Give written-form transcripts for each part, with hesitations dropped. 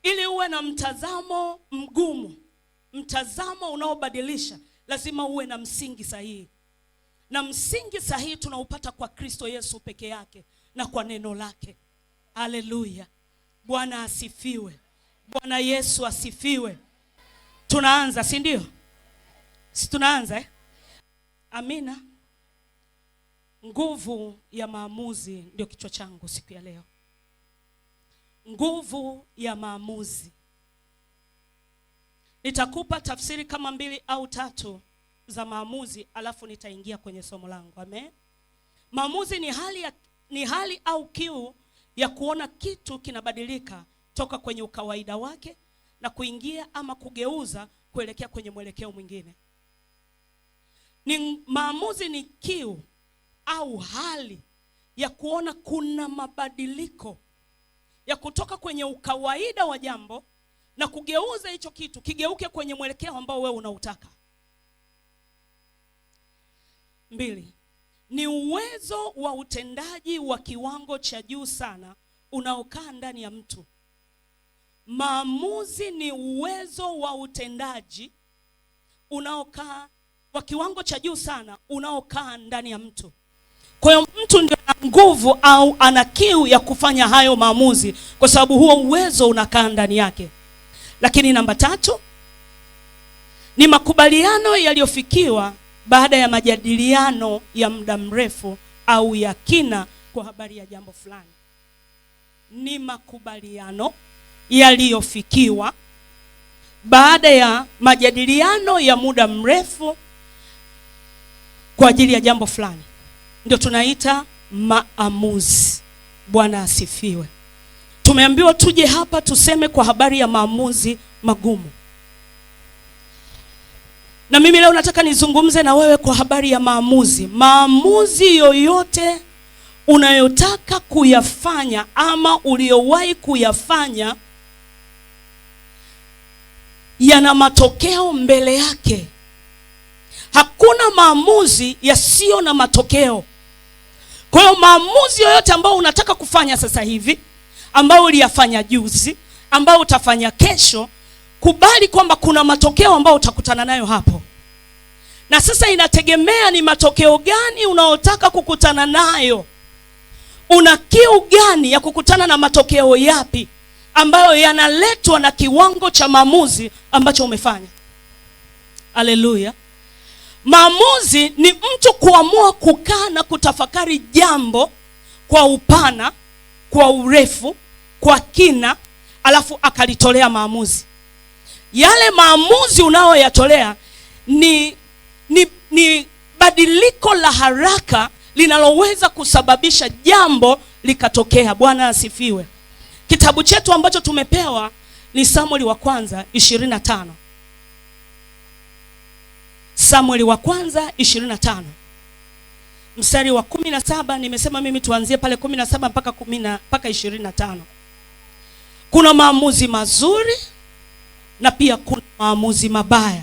Ili uwe na mtazamo mgumu, mtazamo unaobadilisha, lazima uwe na msingi sahihi. Na msingi sahihi tunaupata kwa Kristo Yesu peke yake na kwa neno lake. Haleluya. Bwana asifiwe. Bwana Yesu asifiwe. Tunaanza, si ndio? Si tunaanza Amina. Nguvu ya maamuzi ndio kichwa changu siku ya leo. Nguvu ya maamuzi. Nitakupa tafsiri kama 2 au 3 za maamuzi, alafu nitaingia kwenye somo langu. Amen. Maamuzi ni hali au kiu ya kuona kitu kinabadilika toka kwenye ukawaida wake na kuingia ama kugeuza kuelekea kwenye mwelekeo mwingine. Maamuzi ni kiu au hali ya kuona kuna mabadiliko ya kutoka kwenye ukawaida wa jambo na kugeuza hicho kitu kigeuke kwenye mwelekeo ambao wewe unautaka. 2. Ni uwezo wa utendaji wa kiwango cha juu sana unaokaa ndani ya mtu. Maamuzi ni uwezo wa utendaji unaokaa wa kiwango cha juu sana unaokaa ndani ya mtu. Kwa hiyo mtu ndio ana nguvu au ana kiu ya kufanya hayo maamuzi, kwa sababu huo uwezo unakaa ndani yake. Lakini namba 3 ni makubaliano yaliyofikiwa baada ya majadiliano ya muda mrefu au ya kina kwa habari ya jambo fulani. Ni makubaliano yaliyofikiwa baada ya majadiliano ya muda mrefu kwa ajili ya jambo fulani. Ndio tunaita maamuzi. Bwana asifiwe. Tumeambiwa tuje hapa tuseme kwa habari ya maamuzi magumu. Na mimi leo nataka nizungumze na wewe kwa habari ya maamuzi. Maamuzi yoyote unayotaka kuyafanya ama uliowahi kuyafanya yana matokeo mbele yake. Hakuna maamuzi yasiyo na matokeo. Kwa hiyo maamuzi yoyote ambayo unataka kufanya sasa hivi, ambayo uliyafanya juzi, ambayo utafanya kesho, kubali kwamba kuna matokeo ambayo utakutana nayo hapo. Na sasa inategemea ni matokeo gani unaotaka kukutana nayo. Una kiu gani ya kukutana na matokeo yapi ambayo yanaletwa na kiwango cha maamuzi ambacho umefanya. Haleluya. Maamuzi ni mtu kuamua kukaa na kutafakari jambo kwa upana, kwa urefu, kwa kina, alafu akalitolea maamuzi. Yale maamuzi unaoyatolea ni badiliko la haraka linaloweza kusababisha jambo likatokea. Bwana asifiwe. Kitabu chetu ambacho tumepewa ni Samueli wa kwanza 25. Samueli wa kwanza 25. Mstari wa 17, nimesema mimi tuanzie pale 17 mpaka 25. Kuna maamuzi mazuri na pia kuna maamuzi mabaya.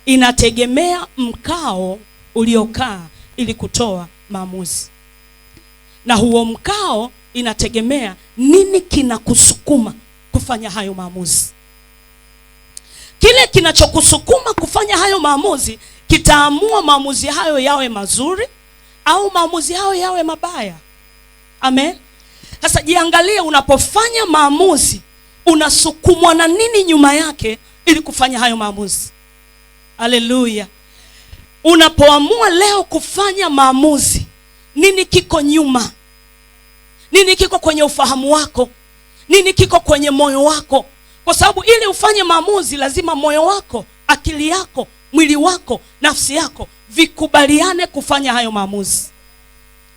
Inategemea mkao uliokaa ili kutoa maamuzi. Na huo mkao inategemea nini kinakusukuma kufanya hayo maamuzi. Kile kinachokusukuma kufanya hayo maamuzi kitaamua maamuzi hayo yawe mazuri au maamuzi hayo yawe mabaya. Amen. Sasa jiangalie, unapofanya maamuzi unasukumwa na nini nyuma yake ili kufanya hayo maamuzi. Haleluya. Unapoamua leo kufanya maamuzi, nini kiko nyuma? Nini kiko kwenye ufahamu wako? Nini kiko kwenye moyo wako? Kwa sababu ili ufanye maamuzi lazima moyo wako, akili yako, mwili wako, nafsi yako vikubaliane kufanya hayo maamuzi.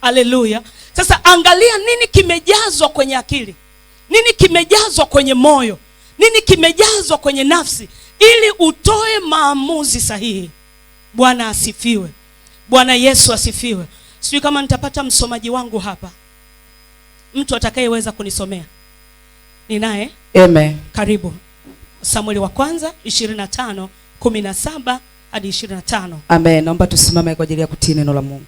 Haleluya. Sasa angalia nini kimejazwa kwenye akili, nini kimejazwa kwenye moyo, nini kimejazwa kwenye nafsi ili utoe maamuzi sahihi. Bwana asifiwe. Bwana Yesu asifiwe. Sijui kama nitapata msomaji wangu hapa, mtu atakayeweza kunisomea. Ni naye? Amen. Karibu. Samueli wa kwanza 25:17 hadi 25. Amen. Naomba tusimame kwa ajili ya kutii neno la Mungu.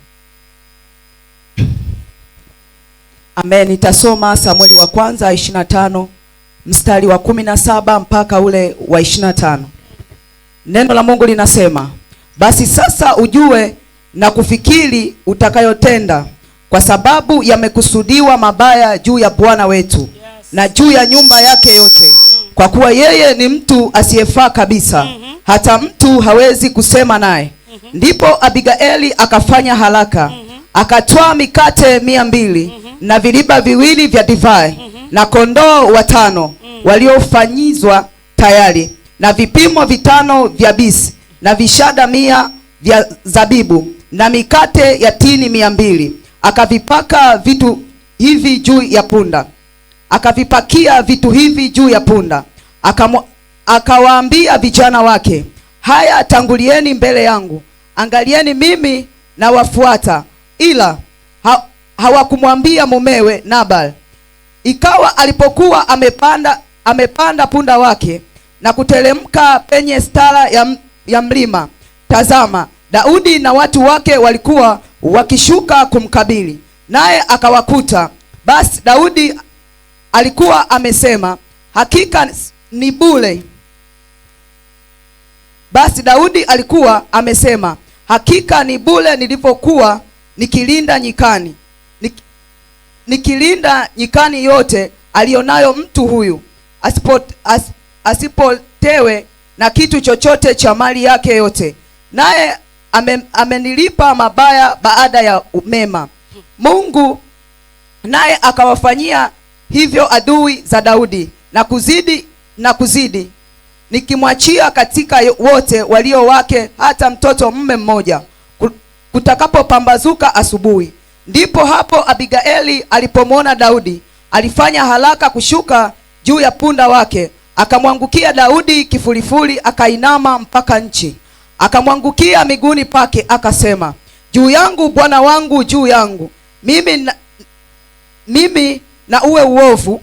Amen. Nitasoma Samueli wa kwanza 25 mstari wa 17 mpaka ule wa 25. Neno la Mungu linasema, basi sasa ujue na kufikiri utakayotenda, kwa sababu yamekusudiwa mabaya juu ya Bwana wetu na juu ya nyumba yake yote, kwa kuwa yeye ni mtu asiyefaa kabisa, hata mtu hawezi kusema naye. Ndipo Abigaili akafanya haraka, akatwaa mikate 200 na viriba 2 vya divai na kondoo 5 waliofanyizwa tayari na vipimo 5 vya bisi na vishada 100 vya zabibu na mikate ya tini 200. Akavipaka vitu hivi juu ya punda, akavipakia vitu hivi juu ya punda. Akawaambia vijana wake, haya, tangulieni mbele yangu, angalieni mimi na wafuata. Ila hawakumwambia mumewe Nabal. Ikawa alipokuwa amepanda punda wake na kuteremka penye stara ya mlima, tazama, Daudi na watu wake walikuwa wakishuka kumkabili, naye akawakuta. Basi Daudi alikuwa amesema, hakika ni bure. Basi Daudi alikuwa amesema, hakika ni bure nilipokuwa nikilinda nyikani, nikilinda nyikani yote alionayo mtu huyu, asipotewe na kitu chochote cha mali yake yote. Naye amenilipa mabaya baada ya mema. Mungu naye akawafanyia hivyo adui za Daudi na kuzidi, nikimwachia katika wote walio wake hata mtoto mume mmoja, kutakapopambazuka asubuhi. Ndipo hapo Abigaili alipomwona Daudi, alifanya haraka kushuka juu ya punda wake, akamwangukia Daudi kifulifuli, akainama mpaka nchi, akamwangukia miguuni pake, akasema, juu yangu bwana wangu, juu yangu mimi na uwe uovu.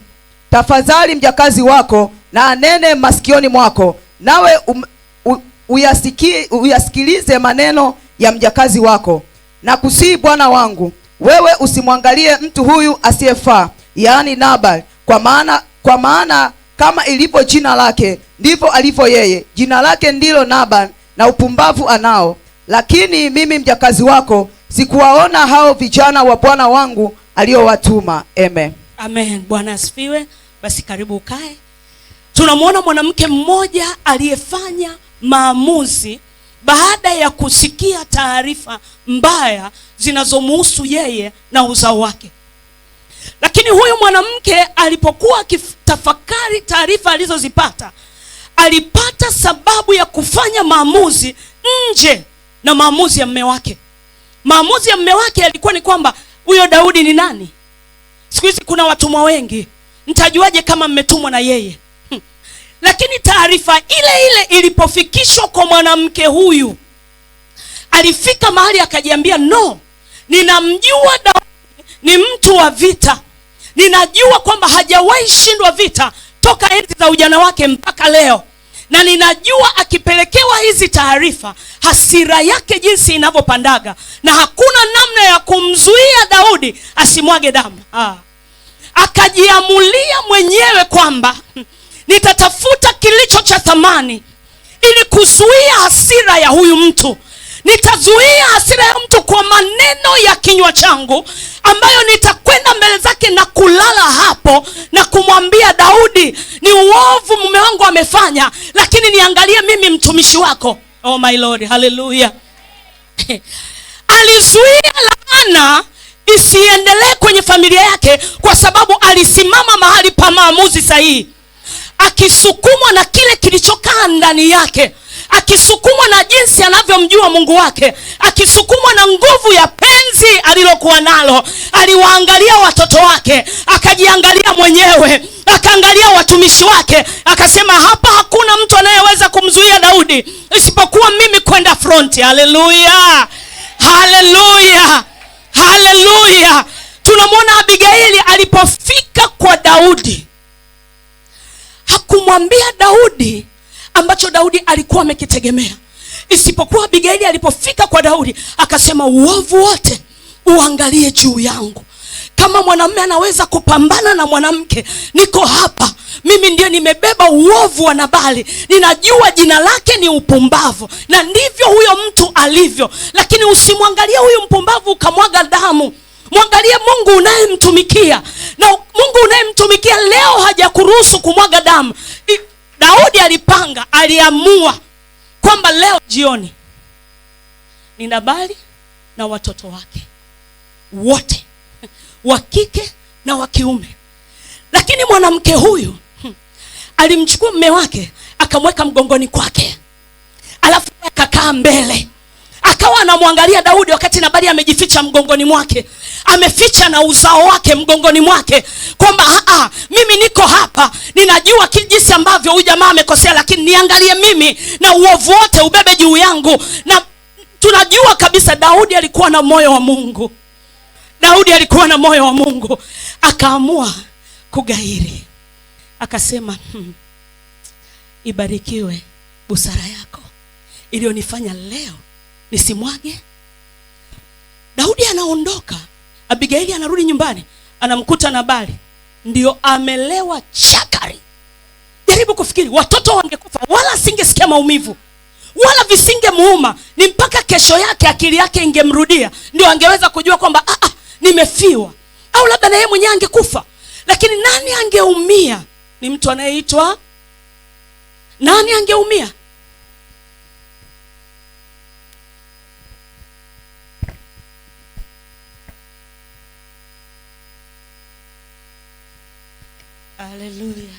Tafadhali mjakazi wako na anene masikioni mwako, nawe uyasikilize maneno ya mjakazi wako. Na kusii bwana wangu, wewe usimwangalie mtu huyu asiyefaa, yaani Nabal, kwa maana kama ilivyo jina lake ndivyo alivyo yeye. Jina lake ndilo Nabal, na upumbavu anao. Lakini mimi mjakazi wako sikuwaona hao vijana wa bwana wangu aliowatuma. Amen. Amen. Bwana asifiwe. Basi karibu ukae. Tunamwona mwanamke mmoja aliyefanya maamuzi baada ya kusikia taarifa mbaya zinazomhusu yeye na uzao wake. Lakini huyu mwanamke alipokuwa akitafakari taarifa alizozipata, alipata sababu ya kufanya maamuzi nje na maamuzi ya mume wake. Maamuzi ya mume wake yalikuwa ni kwamba huyo Daudi ni nani? Siku hizi kuna watumwa wengi, mtajuaje kama mmetumwa na yeye? Lakini taarifa ile ile ilipofikishwa kwa mwanamke huyu, alifika mahali akajiambia, no, ninamjua Daudi ni mtu wa vita. Ninajua kwamba hajawahi shindwa vita toka enzi za ujana wake mpaka leo. Na ninajua akipelekewa hizi taarifa, hasira yake jinsi inavyopandaga, na hakuna namna ya kumzuia Daudi asimwage damu. Akajiamulia mwenyewe kwamba nitatafuta kilicho cha thamani ili kuzuia hasira ya huyu mtu. Nitazuia hasira ya mtu kwa maneno ya kinywa changu, ambayo nitakwenda mbele zake na kulala hapo na kumwambia Daudi, ni uovu mume wangu amefanya, lakini niangalie mimi mtumishi wako. Oh my Lord, hallelujah. Alizuia laana isiendelee kwenye familia yake kwa sababu alisimama mahali pa maamuzi sahihi, akisukumwa na kile kilichokaa ndani yake, akisukumwa na jinsi anavyomjua Mungu wake, akisukumwa na nguvu ya penzi alilokuwa nalo. Aliwaangalia watoto wake, akajiangalia mwenyewe, akaangalia watumishi wake, akasema hapa hakuna mtu anayeweza kumzuia Daudi isipokuwa mimi kwenda front. Haleluya, haleluya, haleluya. Tunamwona Abigaili alipofika kwa Daudi, hakumwambia Daudi ambacho Daudi alikuwa amekitegemea, isipokuwa Abigaili alipofika kwa Daudi akasema, uovu wote uangalie juu yangu. kama mwanamume anaweza kupambana na mwanamke, niko hapa. Mimi ndiye nimebeba uovu wa Nabali. Ninajua jina lake ni upumbavu, na ndivyo huyo mtu alivyo. Lakini usimwangalie huyu mpumbavu ukamwaga damu. Mwangalie Mungu unayemtumikia. Na Mungu unayemtumikia leo hajakuruhusu kumwaga damu. Daudi alipanga, aliamua kwamba leo jioni ni Nabali na watoto wake wote, wa kike na wa kiume. Lakini mwanamke huyu alimchukua mume wake akamweka mgongoni kwake, alafu akakaa mbele, akawa anamwangalia Daudi wakati Nabali amejificha mgongoni mwake, ameficha na uzao wake mgongoni mwake, kwamba mimi niko hapa, ninajua jinsi ambavyo huyu jamaa amekosea, lakini niangalie mimi na uovu wote ubebe juu yangu. Na tunajua kabisa Daudi alikuwa na moyo wa Mungu. Daudi alikuwa na moyo wa Mungu. Akaamua kugairi, akasema ibarikiwe busara yako iliyonifanya leo nisimwage. Daudi anaondoka, Abigaili anarudi nyumbani, anamkuta Nabali ndio amelewa chakari. Jaribu kufikiri, watoto wangekufa wala singesikia maumivu, wala visingemuuma. Ni mpaka kesho yake akili yake ingemrudia, ndio angeweza kujua kwamba nimefiwa, au labda na yeye mwenyewe angekufa. Lakini nani angeumia? Ni mtu anayeitwa, nani angeumia? Haleluya.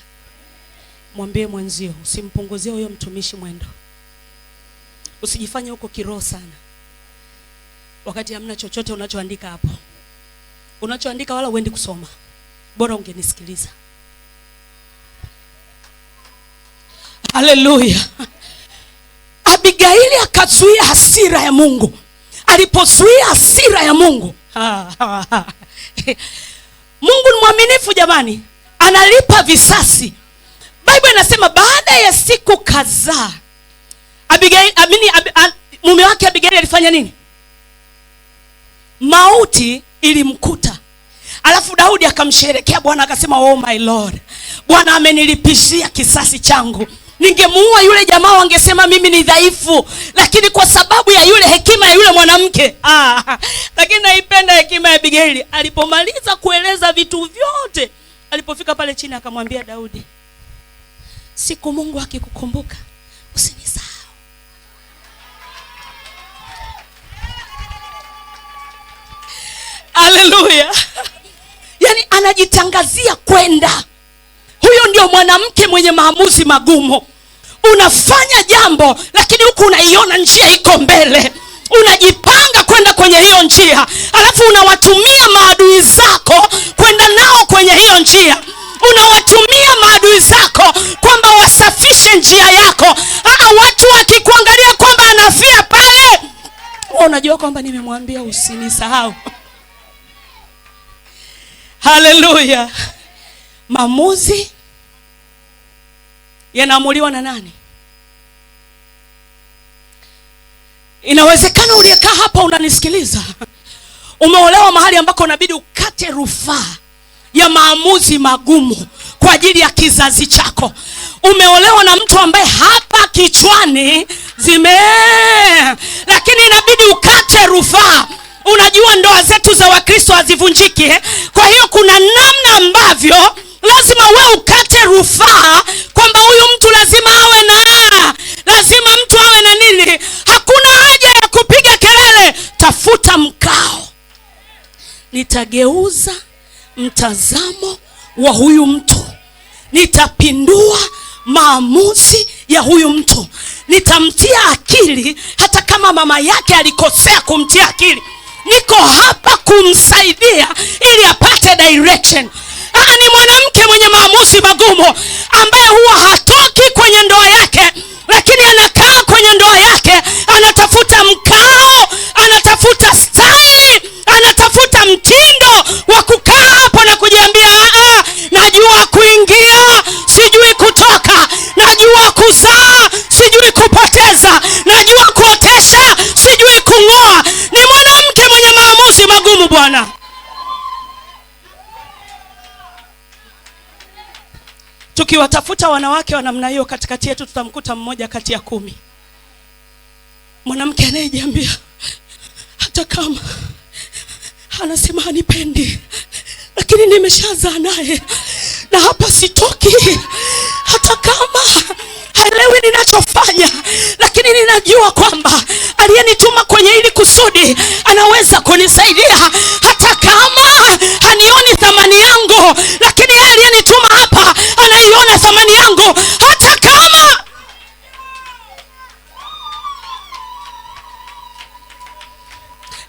Mwambie mwenzio, usimpunguzie huyo mtumishi mwendo. Usijifanye huko kiroho sana wakati hamna chochote unachoandika hapo. Unachoandika wala uendi kusoma. Bora ungenisikiliza. Haleluya. Abigaili akazuia hasira ya Mungu. Alipozuia hasira ya Mungu, Mungu ni mwaminifu jamani, analipa visasi. Biblia inasema baada ya siku kadhaa mume wake Abigaili alifanya nini? Mauti ilimkuta. Alafu Daudi akamsherekea Bwana, akasema oh my Lord, Bwana amenilipishia kisasi changu. Ningemuua yule jamaa, wangesema mimi ni dhaifu, lakini kwa sababu ya yule hekima ya yule mwanamke. Lakini naipenda hekima ya Abigaili. Alipomaliza kueleza vitu vyote, alipofika pale chini akamwambia Daudi, siku Mungu akikukumbuka usinisahau. Haleluya. Yani anajitangazia kwenda. Huyo ndio mwanamke mwenye maamuzi magumu. Unafanya jambo lakini huku unaiona njia iko mbele. Unajipanga kwenda kwenye hiyo njia, alafu unawatumia maadui zako kwenda nao kwenye hiyo njia. Unawatumia maadui zako kwamba wasafishe njia yako. Watu wakikuangalia kwamba anafia pale, unajua kwamba nimemwambia usinisahau. Haleluya. Maamuzi yanaamuliwa na nani? Inawezekana uliyekaa hapa unanisikiliza, umeolewa mahali ambako unabidi ukate rufaa ya maamuzi magumu kwa ajili ya kizazi chako. Umeolewa na mtu ambaye hapa kichwani lakini inabidi ukate rufaa. Unajua ndoa zetu za Wakristo hazivunjiki. Kwa hiyo kuna namna ambavyo lazima wewe ukate rufaa kwamba huyu mtu lazima mtu awe na nini. Hakuna haja ya kupiga kelele, tafuta mkao. Nitageuza mtazamo wa huyu mtu, nitapindua maamuzi ya huyu mtu, nitamtia akili hata kama mama yake alikosea kumtia akili. Niko hapa kumsaidia ili apate direction. Ni mwanamke mwenye maamuzi magumu ambaye huwa hatoki kwenye ndoa yake, lakini anakaa kwenye ndoa yake, anatafuta mkao, anatafuta style, anatafuta mtindo wa kukaa hapo na kujiambia najua kuingia, sijui kutoka, najua kuzaa, sijui kupoteza, najua kuotesha, sijui kung'oa. Ni mwanamke mwenye maamuzi magumu bwana. Tukiwatafuta wanawake wa namna hiyo katikati yetu, tutamkuta mmoja kati ya 10. Mwanamke anayejiambia hata kama anasema hanipendi, lakini nimeshazaa naye na hapa sitoki. Hata kama haelewi ninachofanya, lakini ninajua kwamba aliyenituma kwenye hili kusudi anaweza kunisaidia. Hata kama hanioni thamani yangu, lakini yeye aliyenituma hapa anaiona thamani yangu. Hata kama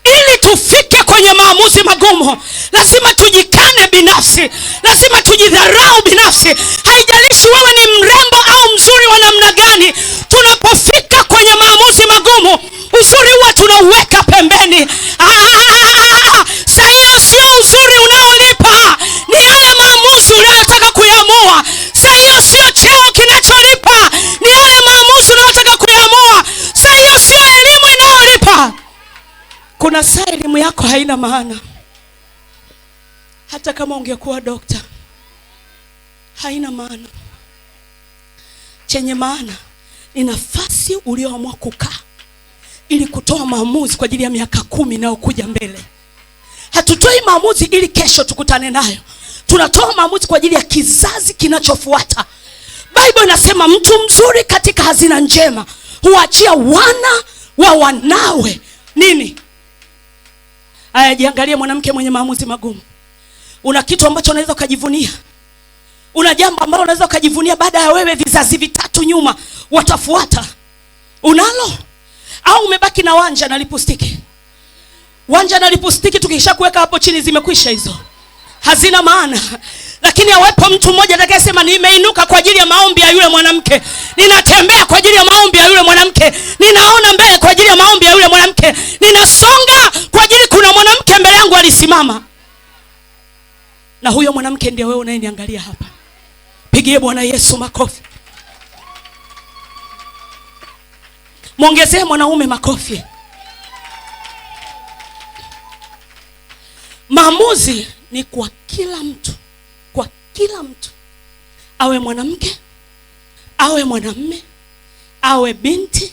ili tufike kwenye maamuzi magumu, lazima tujikane binafsi, lazima tujidharau binafsi. Haijalishi wewe ni mrembo au mzuri wa namna gani, tunapofika kwenye maamuzi magumu, uzuri huwa tunauweka pembeni. Sasa hiyo sio uzuri unaolipa, ni yale maamuzi unayotaka kuyaamua. Sasa hiyo sio cheo kinacholipa, ni yale maamuzi unayotaka kuyaamua. Sasa hiyo sio elimu inayolipa. Kuna saa elimu yako haina maana. Hata kama ungekuwa dokta, haina maana. Chenye maana ni nafasi ulioamua kukaa ili kutoa maamuzi kwa ajili ya miaka 10 inayokuja mbele. Hatutoi maamuzi ili kesho tukutane nayo. Tunatoa maamuzi kwa ajili ya kizazi kinachofuata. Biblia inasema mtu mzuri katika hazina njema huachia wana wa wanawe nini? Aya, jiangalie mwanamke mwenye maamuzi magumu. Una kitu ambacho unaweza ukajivunia. Una jambo ambalo unaweza ukajivunia, baada ya wewe vizazi vitatu nyuma watafuata. Unalo? Au umebaki na wanja na lipustiki? Wanja na lipustiki tukisha kuweka hapo chini zimekwisha hizo. Hazina maana. Lakini awepo mtu mmoja atakayesema nimeinuka kwa ajili ya maombi ya yule mwanamke. Ninatembea kwa ajili ya maombi ya yule mwanamke. Ninaona mbele kwa ajili ya maombi ya yule mwanamke. Ninasonga kwa ajili kuna mwanamke mbele yangu alisimama. Na huyo mwanamke ndiye wewe unayeniangalia hapa. Pigie Bwana Yesu makofi. Muongezee mwanaume makofi. Maamuzi ni kwa kila mtu. Kwa kila mtu. Awe mwanamke, awe mwanamume, awe binti,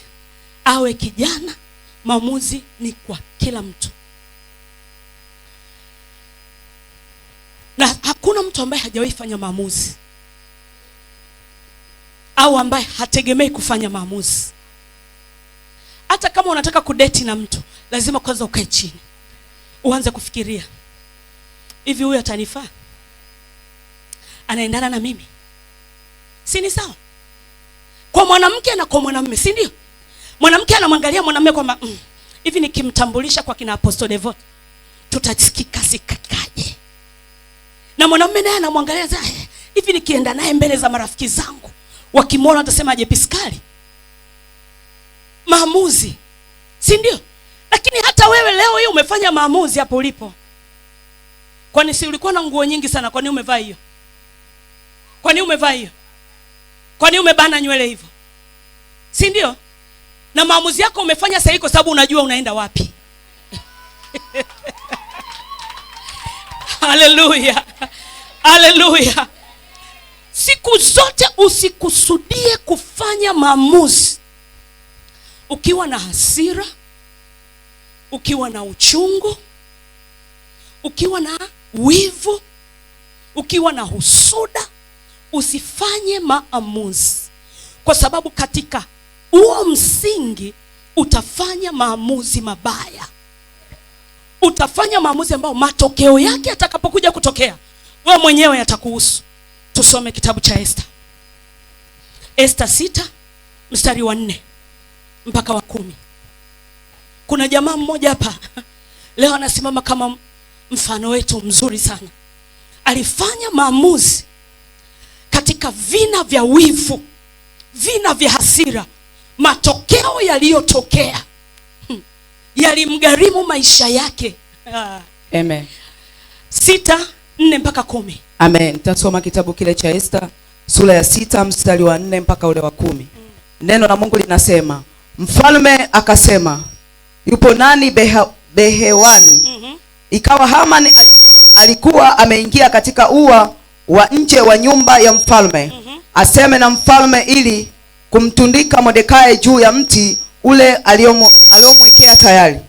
awe kijana. Maamuzi ni kwa kila mtu. Na hakuna mtu ambaye hajawahi fanya maamuzi au ambaye hategemei kufanya maamuzi. Hata kama unataka kudeti na mtu, lazima kwanza ukae chini, uanze kufikiria, hivi huyu atanifaa? Anaendana na mimi? Si ni sawa? Kwa mwanamke na kwa mwanamume, si ndio? Mwanamke anamwangalia mwanamume kwamba hivi nikimtambulisha kwa kina Apostle Devot tutasikika sikaje? Na mwanamume naye anamwangalia hivi nikienda naye mbele za marafiki zangu wakimwona watasema aje Piskali? Maamuzi, si ndio? Lakini hata wewe leo hii umefanya maamuzi hapo ulipo. Kwani si ulikuwa na nguo nyingi sana? Kwani umevaa hiyo? Kwani umevaa hiyo? Kwani umebana nywele hivyo? Si ndio? Na maamuzi yako umefanya sahihi kwa sababu unajua unaenda wapi. Haleluya. Haleluya. Siku zote usikusudie kufanya maamuzi ukiwa na hasira, ukiwa na uchungu, ukiwa na wivu, ukiwa na husuda. Usifanye maamuzi, kwa sababu katika huo msingi utafanya maamuzi mabaya. Utafanya maamuzi ambayo matokeo yake yatakapokuja kutokea wewe mwenyewe yatakuhusu. Tusome kitabu cha Esther. Esther 6 mstari wa 4 mpaka wa 10. Kuna jamaa mmoja hapa leo anasimama kama mfano wetu mzuri sana. Alifanya maamuzi katika vina vya wivu, vina vya hasira. Matokeo yaliyotokea yalimgharimu maisha yake. Amen. 6:4 mpaka 10. Amen. Tasoma kitabu kile cha Esther sura ya 6 mstari wa 4 mpaka ule wa 10. Neno la Mungu linasema, mfalme akasema, yupo nani Behewani? Ikawa Haman alikuwa ameingia katika ua wa nje wa nyumba ya mfalme. aseme na mfalme ili kumtundika Mordekai juu ya mti ule aliomwekea tayari.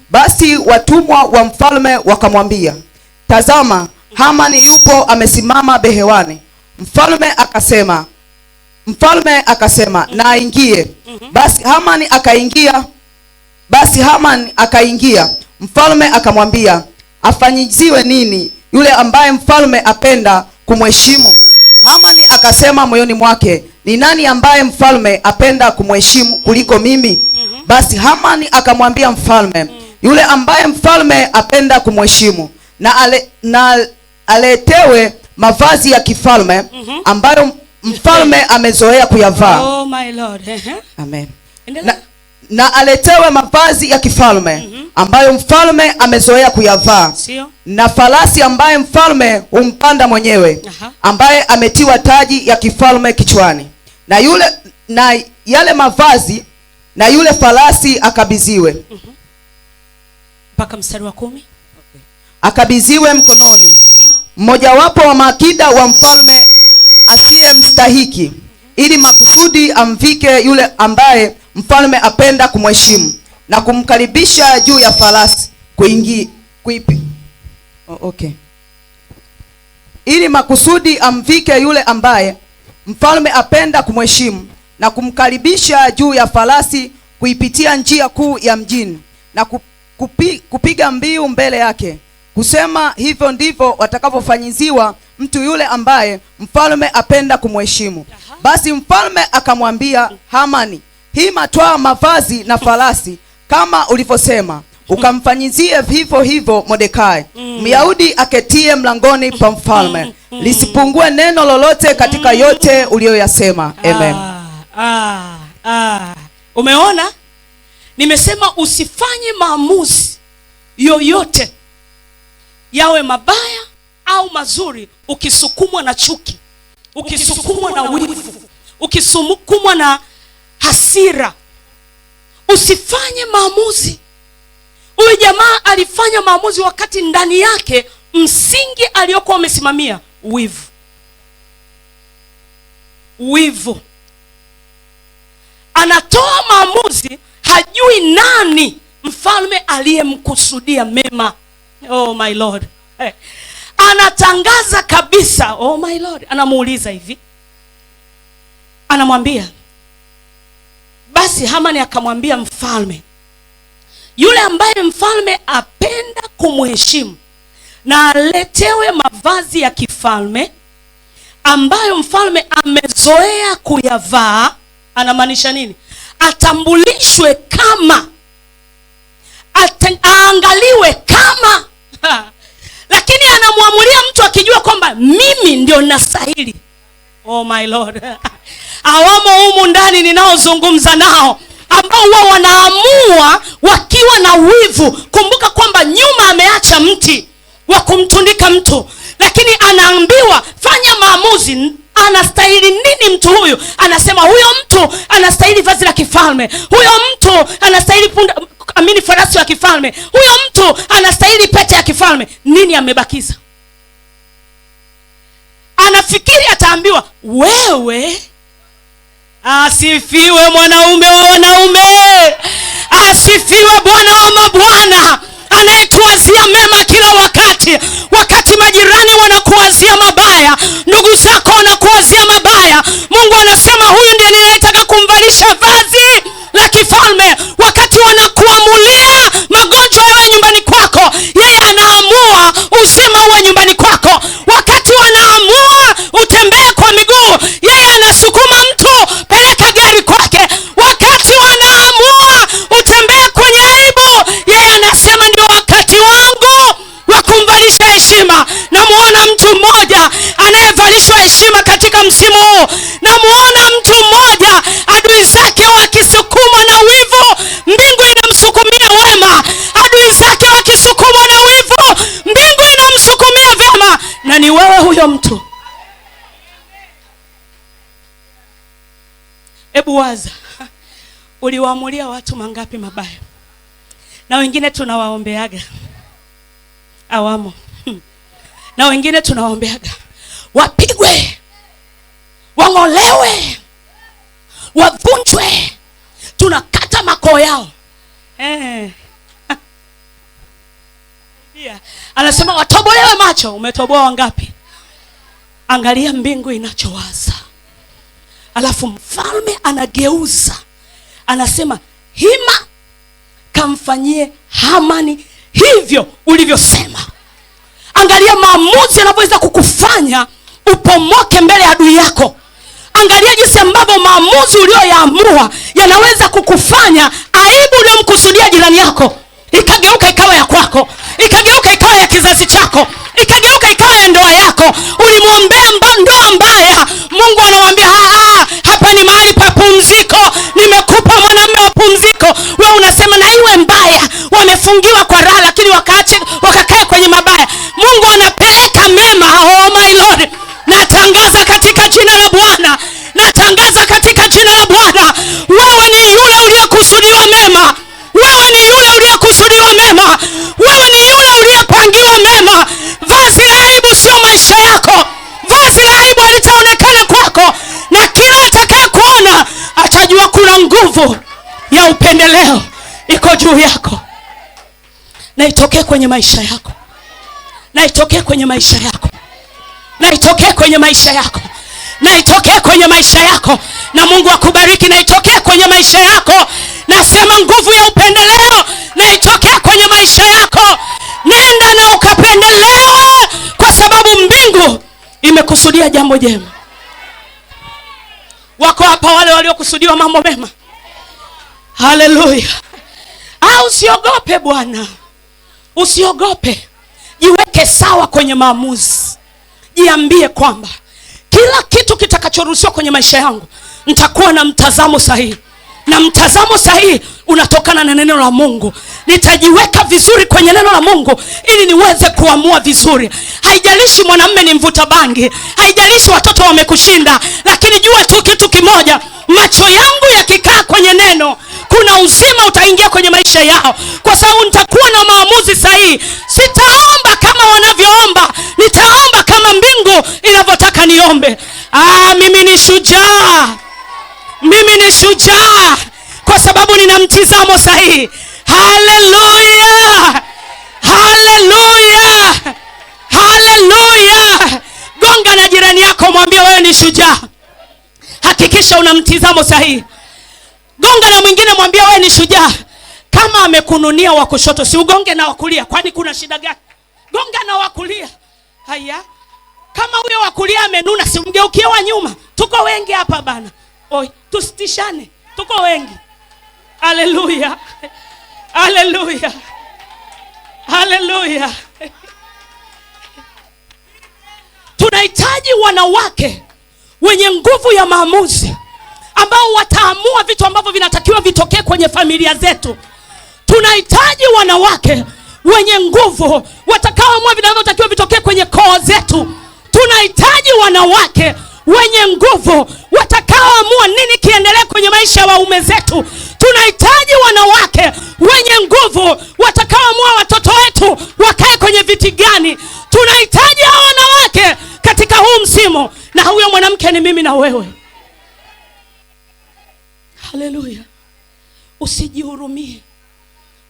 Basi watumwa wa mfalme wakamwambia, tazama, Hamani yupo amesimama behewani. Mfalme akasema na aingie. Basi Hamani akaingia. Mfalme akamwambia, afanyiziwe nini yule ambaye mfalme apenda kumheshimu? Hamani akasema moyoni mwake, ni nani ambaye mfalme apenda kumheshimu kuliko mimi? Basi Hamani akamwambia mfalme, yule ambaye mfalme apenda kumheshimu na aletewe mavazi ya kifalme ambayo mfalme amezoea kuyavaa. Oh my Lord. Amen. Na aletewe mavazi ya kifalme ambayo mfalme amezoea kuyavaa, na farasi ambaye mfalme humpanda mwenyewe, ambaye ametiwa taji ya kifalme kichwani, na yale mavazi na yule farasi akabidhiwe. Mpaka mstari wa 10. Akabidhiwe mkononi mmojawapo wa maakida wa mfalme asiyemstahiki, ili makusudi amvike yule ambaye mfalme apenda kumheshimu na kumkaribisha juu ya farasi ili makusudi amvike yule ambaye mfalme apenda kumheshimu na kumkaribisha juu ya farasi kuipitia njia kuu ya mjini na kupiga mbiu mbele yake, kusema, hivyo ndivyo watakavyofanyiziwa mtu yule ambaye mfalme apenda kumheshimu. Basi mfalme akamwambia Hamani, hima twaa mavazi na farasi kama ulivyosema, ukamfanyizie vivyo hivyo Mordekai Myahudi aketie mlangoni pa mfalme, lisipungue neno lolote katika yote uliyoyasema. Amen. Umeona? Nimesema usifanye maamuzi yoyote, yawe mabaya au mazuri, ukisukumwa na chuki, ukisukumwa na wivu, ukisukumwa na hasira. Usifanye maamuzi. Huyu jamaa alifanya maamuzi wakati ndani yake msingi aliyokuwa amesimamia wivu. Anatoa maamuzi, hajui nani mfalme aliyemkusudia mema. Oh my Lord. Anatangaza kabisa, oh my Lord. Anamuuliza hivi, anamwambia, basi Hamani akamwambia mfalme, yule ambaye mfalme apenda kumheshimu na aletewe mavazi ya kifalme ambayo mfalme amezoea kuyavaa. Anamaanisha nini? Atambulishwe kama, aangaliwe kama lakini anamwamulia mtu akijua kwamba mimi ndio nastahili. Oh my Lord. Awamo humu ndani ninaozungumza nao ambao wao wanaamua wakiwa na wivu. Kumbuka kwamba nyuma ameacha mti wa kumtundika mtu, lakini anaambiwa fanya maamuzi. Anastahili nini mtu huyu? Anasema huyo mtu anastahili vazi la kifalme, huyo mtu anastahili farasi wa kifalme, huyo mtu anastahili pete ya kifalme. Nini amebakiza? Anafikiri ataambiwa wewe. Asifiwe mwanaume wa wanaume, asifiwe Bwana wa mabwana, anayetuwazia mema kila wakati. Wakati majirani wanakuwazia mabaya, ndugu zako wanakuwazia mabaya, Mungu anasema huyu ndiye ninayetaka kumvalisha vazi la kifalme. Wakati wanakuamulia magonjwa yawe nyumbani kwako, yeye anaamua uzima uwe nyumbani kwako. Wakati wanaamua utembee kwa miguu, yeye anasukuma mtu, peleka gari kwake. Wakati wanaamua utembee kwenye aibu, yeye anasema ndio wakati wangu wa kumvalisha heshima. Namuona mtu mmoja anayevalishwa heshima katika msimu huu. Namuona mtu mmoja adui zake wakisukumwa na wivu, mbingu inamsukumia wema. Adui zake wakisukumwa na wivu, mbingu inamsukumia vema. Na ni wewe huyo mtu. Hebu waza, uliwaamulia watu mangapi mabaya? Na wengine tunawaombeaga awamo na wengine tunawaombeaga wapigwe, wang'olewe, wavunjwe, tunakata makoo yao. Anasema watobolewe macho. Umetoboa wangapi? Angalia mbingu inachowaza. Alafu mfalme anageuza, anasema hima kamfanyie Hamani hivyo ulivyosema. Angalia maamuzi yanaweza kukufanya upomoke mbele ya adui yako. Angalia jinsi ambavyo maamuzi uliyoyaamua yanaweza kukufanya aibu uliyomkusudia jirani yako ikageuka ikawa ya kwako, ikageuka ikawa ya kizazi chako, ikageuka ikawa ya ndoa yako. Ulimwombea ndoa mbaya, Mungu anamwambia hapa ni mahali pa pumziko, nimekupa mwanamume wa pumziko. Wewe unasema na iwe mbaya, wamefungiwa kwa raha lakini wakakae kwenye mabaya. Mungu anapeleka mema. Oh my Lord, natangaza katika jina la Bwana, natangaza katika jina la Bwana, wewe ni yule uliyekusudiwa mema. Wewe ni yule uliyekusudiwa mema. Wewe ni yule uliyepangiwa mema. Vazi la aibu sio maisha yako. Vazi la aibu halitaonekana kwako, na kila atakaye kuona atajua kuna nguvu ya upendeleo iko juu yako. Na itokee kwenye maisha yako, na itokee kwenye maisha yako, na itokee kwenye maisha yako, na itokee kwenye maisha yako. Na Mungu akubariki. Na itokee kwenye maisha yako. Nasema nguvu ya upendeleo na itokee kwenye maisha yako. Nenda na ukapendelewe, kwa sababu mbingu imekusudia jambo jema. Wako hapa wale waliokusudiwa mambo mema. Haleluya. Usiogope bwana, usiogope. Jiweke sawa kwenye maamuzi. Jiambie kwamba kila kitu kitakachoruhusiwa kwenye maisha yangu nitakuwa na mtazamo sahihi, na mtazamo sahihi unatokana na neno la Mungu. Nitajiweka vizuri kwenye neno la Mungu ili niweze kuamua vizuri. Haijalishi mwanamume ni mvuta bangi, haijalishi watoto wamekushinda, lakini jua tu kitu kimoja, macho yangu yakikaa kwenye neno, kuna uzima utaingia kwenye maisha yao, kwa sababu nitakuwa na maamuzi sahihi. Sitaomba kama wanavyoomba, nitaomba kama mbingu inavyotaka niombe. Mimi ni shujaa. Mimi ni shujaa kwa sababu nina mtizamo sahihi. Haleluya! Haleluya! Haleluya! Gonga na jirani yako, mwambie wewe ni shujaa. Hakikisha una mtizamo sahihi. Gonga na mwingine, mwambie wewe ni shujaa. Kama amekununia wa kushoto, si ugonge na wa kulia. Kwani kuna shida gani? Gonga na wa kulia. Haya. Kama huyo wa kulia amenuna, si mgeukie wa nyuma. Tuko wengi hapa bana. Oi, tusitishane. Tuko wengi. Haleluya. Haleluya. Haleluya. Tunahitaji wanawake wenye nguvu ya maamuzi, ambao wataamua vitu ambavyo vinatakiwa vitokee kwenye familia zetu. Tunahitaji wanawake wenye nguvu watakaoamua vinavyotakiwa vitokee kwenye koo zetu. Tunahitaji wanawake wenye nguvu watakaoamua nini kiendelee kwenye maisha ya waume zetu. Tunahitaji wanawake wenye nguvu watakaoamua watoto wetu wakae kwenye viti gani. Tunahitaji hao wanawake katika huu msimu, na huyo mwanamke ni mimi na wewe. Haleluya. Usijihurumie.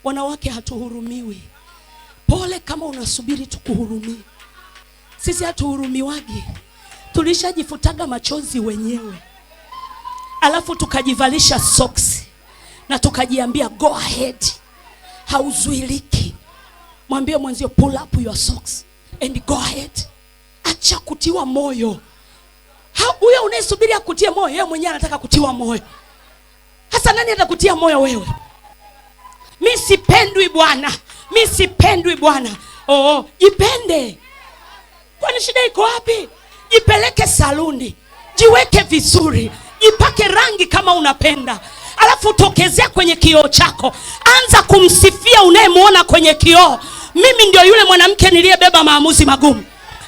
Wanawake hatuhurumiwi. Pole kama unasubiri tukuhurumie. Sisi hatuhurumiwagi. Tulishajifutaga machozi wenyewe, alafu tukajivalisha socks na tukajiambia go ahead. Hauzuiliki. Mwambie mwenzio pull up your socks and go ahead. Acha kutiwa moyo. Huyo unayesubiri akutie moyo, yeye mwenyewe anataka kutiwa moyo. Hasa nani atakutia moyo wewe? Mimi sipendwi bwana. Mimi sipendwi bwana. Jipende. Kwani shida iko wapi? Jipeleke saluni. Jiweke vizuri. Jipake rangi kama unapenda. Alafu tokezea kwenye kioo chako. Anza kumsifia unayemuona kwenye kioo. Mimi ndio yule mwanamke niliyebeba maamuzi magumu.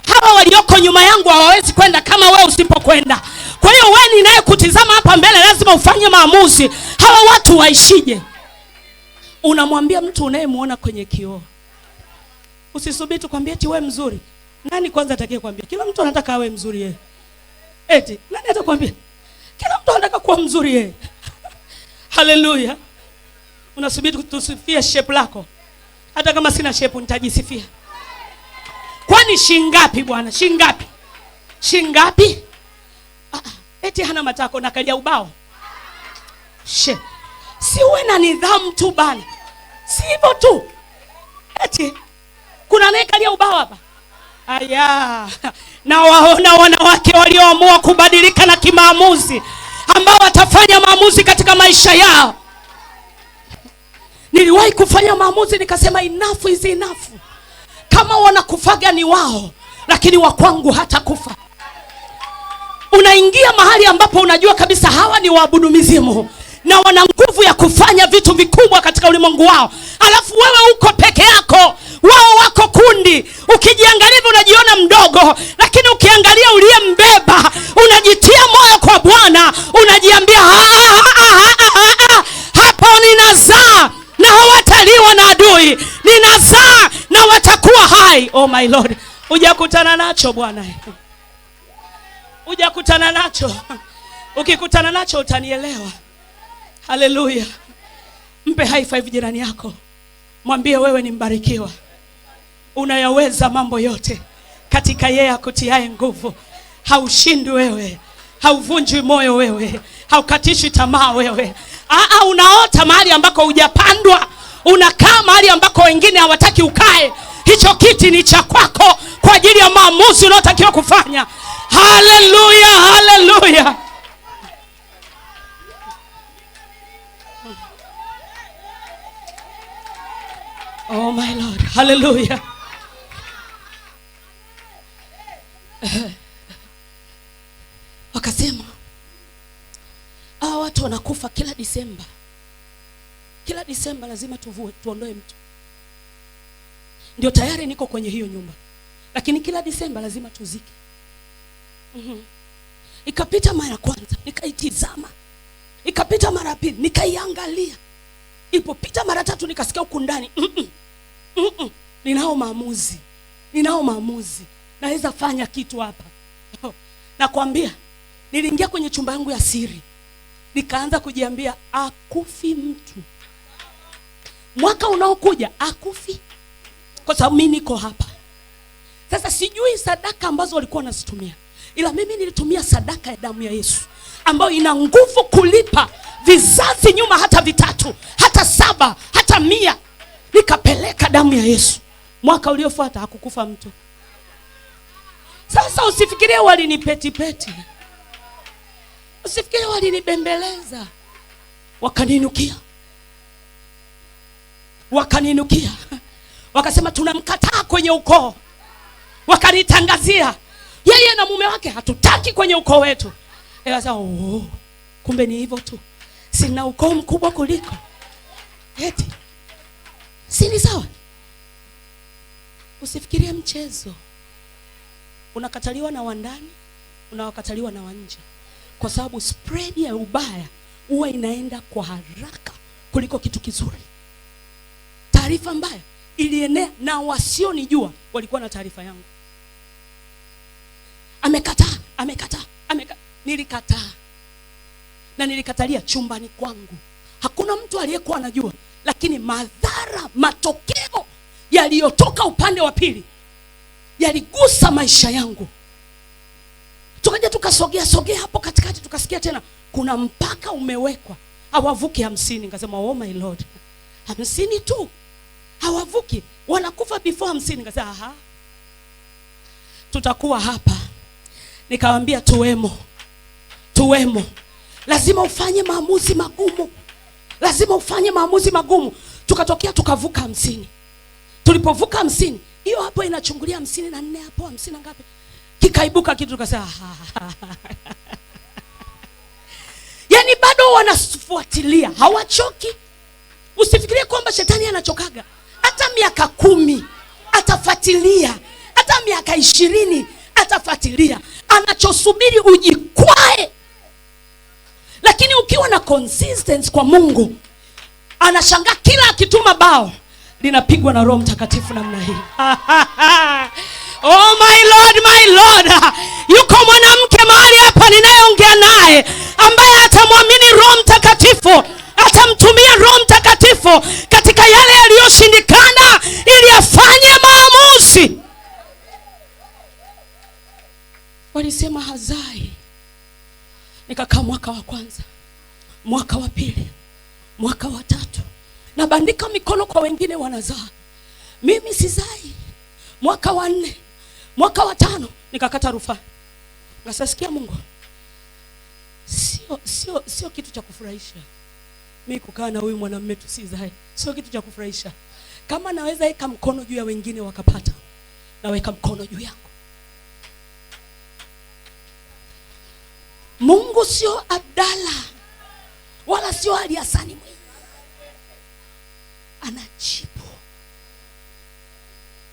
Hawa walioko nyuma yangu hawawezi kwenda kama wewe usipokwenda. Kwa hiyo wewe ninaye kutizama hapa mbele lazima ufanye maamuzi. Hawa watu waishije? Unamwambia mtu unayemuona kwenye kioo. Usisubiri tu kwambie eti wewe mzuri. Nani kwanza atakaye kwambia? Kila mtu anataka awe mzuri yeye. Eti nani atakwambia? Kila mtu anataka kuwa mzuri yeye. Haleluya. Unasubiri tusifie shape lako. Hata kama sina shape nitajisifia. Kwani shingapi bwana? Shingapi? Shingapi? Eti hana matako na kalia ubao. Si uwe na nidhamu tu bana. Si hivyo tu. Eti kuna naye kalia ubao hapa. Aya. Na waona wanawake walioamua kubadilika na kimaamuzi, ambao watafanya maamuzi katika maisha yao. Niliwahi kufanya maamuzi nikasema enough is enough. Kama wanakufaga ni wao, lakini wa kwangu hata kufa. Unaingia mahali ambapo unajua kabisa hawa ni waabudu mizimu na wana nguvu ya kufanya vitu vikubwa katika ulimwengu wao. Alafu wewe uko peke yako, wao wako kundi. Ukijiangalia unajiona mdogo, lakini ukiangalia uliyembeba unajitia moyo kwa Bwana. Unajiambia hapo ninazaa na hawataliwa na adui. Ninazaa na watakuwa hai. Oh my Lord. Hujakutana nacho bwana. Hujakutana nacho. Ukikutana nacho utanielewa. Haleluya. Mpe high five jirani yako. Mwambie wewe ni mbarikiwa. Unayaweza mambo yote katika yeye akutiaye nguvu. Haushindwi wewe. Hauvunjwi moyo wewe. Haukatishwi tamaa wewe. Unaota mahali ambako hujapandwa. Unakaa mahali ambako wengine hawataki ukae. Hicho kiti ni cha kwako kwa ajili ya maamuzi unayotakiwa kufanya. Haleluya, haleluya. Oh my Lord, haleluya. Wakasema watu wanakufa kila Disemba. Kila Disemba lazima tuondoe mtu. Ndio tayari niko kwenye hiyo nyumba. Lakini kila Disemba lazima tuzike. Ikapita mara kwanza, nikaitizama. Ikapita mara pili, nikaiangalia. Ilipopita mara tatu nikasikia huko ndani. Ninao maamuzi. Ninao maamuzi. Naweza fanya kitu hapa. Nakwambia, niliingia kwenye chumba yangu ya siri. Nikaanza kujiambia akufi mtu. Mwaka unaokuja akufi. Kwa sababu mimi niko hapa. Sasa sijui sadaka ambazo walikuwa wanazitumia. Ila mimi nilitumia sadaka ya damu ya Yesu, ambayo ina nguvu kulipa vizazi nyuma, hata vitatu, hata 7, hata 100. Nikapeleka damu ya Yesu. Mwaka uliofuata hakukufa mtu. Sasa usifikirie walinipeti. Usifikirie walinibembeleza. Wakaninukia. Wakasema tunamkataa kwenye ukoo. Wakanitangazia yeye na mume wake hatutaki kwenye ukoo wetu. Sasa kumbe ni hivyo tu. Sina ukoo mkubwa kuliko. Eti si ni sawa? Usifikirie mchezo. Unakataliwa na wandani, unawakataliwa na wanje. Kwa sababu spread ya ubaya huwa inaenda kwa haraka kuliko kitu kizuri. Taarifa mbaya ilienea na wasionijua walikuwa na taarifa yangu. Amekataa. Nilikataa. Na nilikatalia chumbani kwangu. Hakuna mtu aliyekuwa anajua, lakini matokeo yaliyotoka upande wa pili yaligusa maisha yangu. Tukaja tukasogea hapo katikati, tukasikia tena kuna mpaka umewekwa. Hawavuki 50. Nikasema oh my Lord. 50 tu. Hawavuki. Wanakufa before 50. Nikasema tutakuwa hapa. Nikamwambia tuwemo. Lazima ufanye maamuzi magumu. Tukatokea tukavuka 50. Tulipovuka 50, hiyo hapo inachungulia 54 hapo 50 ngapi? Kikaibuka kitu tukasema yani bado wanafuatilia, hawachoki. Usifikirie kwamba shetani anachokaga. Hata miaka 10 atafuatilia, hata miaka 20 atafuatilia. Anachosubiri ujikwae. Lakini ukiwa na consistency kwa Mungu, anashangaa kila akituma bao linapigwa na Roho Mtakatifu namna hii. Oh my Lord, my Lord. Yuko mwanamke mahali hapa ninayeongea naye ambaye atamwamini Roho Mtakatifu, atamtumia Roho Mtakatifu katika yale yaliyoshindikana ili afanye maamuzi. Walisema hazai. Nikakaa mwaka wa kwanza, mwaka wa pili, mwaka wa tatu, nabandika mikono kwa wengine wanazaa, mimi sizai. Mwaka wa 4, mwaka wa 5 nikakata rufaa. Ngasasikia Mungu, sio kitu cha kufurahisha mimi kukaa na huyu mwanamume tusizai. Sio kitu cha kufurahisha. Kama naweza weka mkono juu ya wengine wakapata, naweka mkono juu yangu. Mungu sio Abdalla wala sio Ali Hasani Mwinyi. Anajibu.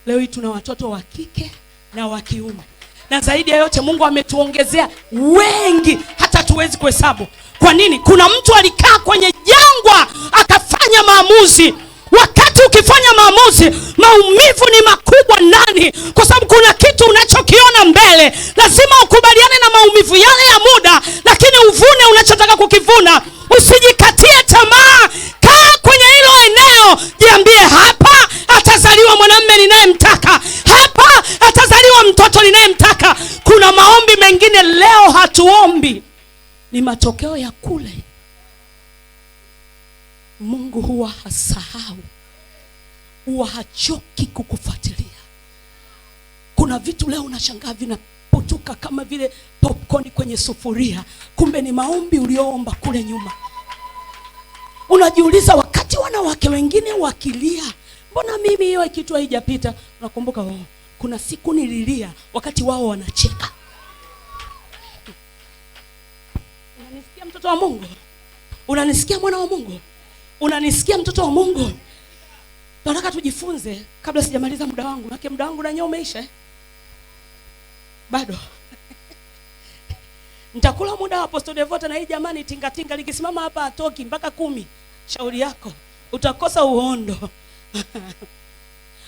Leo hii tuna watoto wa kike na wa kiume. Na zaidi ya yote Mungu ametuongezea wengi hata tuwezi kuhesabu. Kwa nini? Kuna mtu alikaa kwenye jangwa akafanya maamuzi. Wakati ukifanya maamuzi, maumivu ni makubwa ndani, kwa sababu kuna kitu unachokiona mbele. Lazima ukubaliane na maumivu yale ya muda, lakini uvune unachotaka kukivuna. Usijikatie tamaa. Kaa kwenye hilo eneo, jiambie hapa atazaliwa mwanamume ninayemtaka. Hapa atazaliwa mtoto ninayemtaka. Kuna maombi mengine leo hatuombi, ni matokeo ya kule. Mungu huwa hasahau, huwa hachoki kukufuatilia. Kuna vitu leo unashangaa vinapotuka kama vile popcorn kwenye sufuria, kumbe ni maombi ulioomba kule nyuma. Unajiuliza, wakati wanawake wengine wakilia, mbona mimi hiyo kitu haijapita? Unakumbuka kuna siku nililia wakati wao wanacheka. Unanisikia mtoto wa Mungu? Unanisikia mwana wa Mungu? Unanisikia mtoto wa Mungu? Tunataka tujifunze kabla sijamaliza muda wangu. Maana muda wangu nanyo umeisha. Bado. Nitakula muda wa Apostle Devota na hii jamani tingatinga likisimama hapa atoki mpaka 10. Shauri yako. Utakosa uhondo.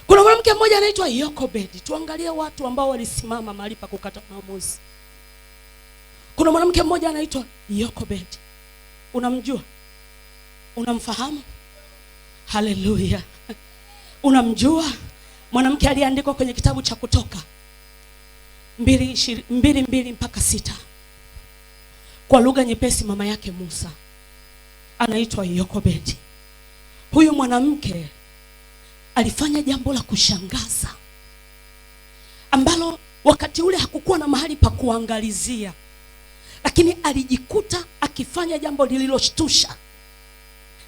Kuna mwanamke mmoja anaitwa Yokobedi. Tuangalie watu ambao walisimama mahali pa kukata maamuzi. Kuna mwanamke mmoja anaitwa Yokobedi. Unamjua? Unamfahamu? Haleluya. Unamjua? Mwanamke aliandikwa kwenye kitabu cha Kutoka 2:2 mpaka 6. Kwa lugha nyepesi, mama yake Musa anaitwa Yokobedi. Huyu mwanamke alifanya jambo la kushangaza ambalo wakati ule hakukuwa na mahali pa kuangalizia, lakini alijikuta akifanya jambo lililoshtusha.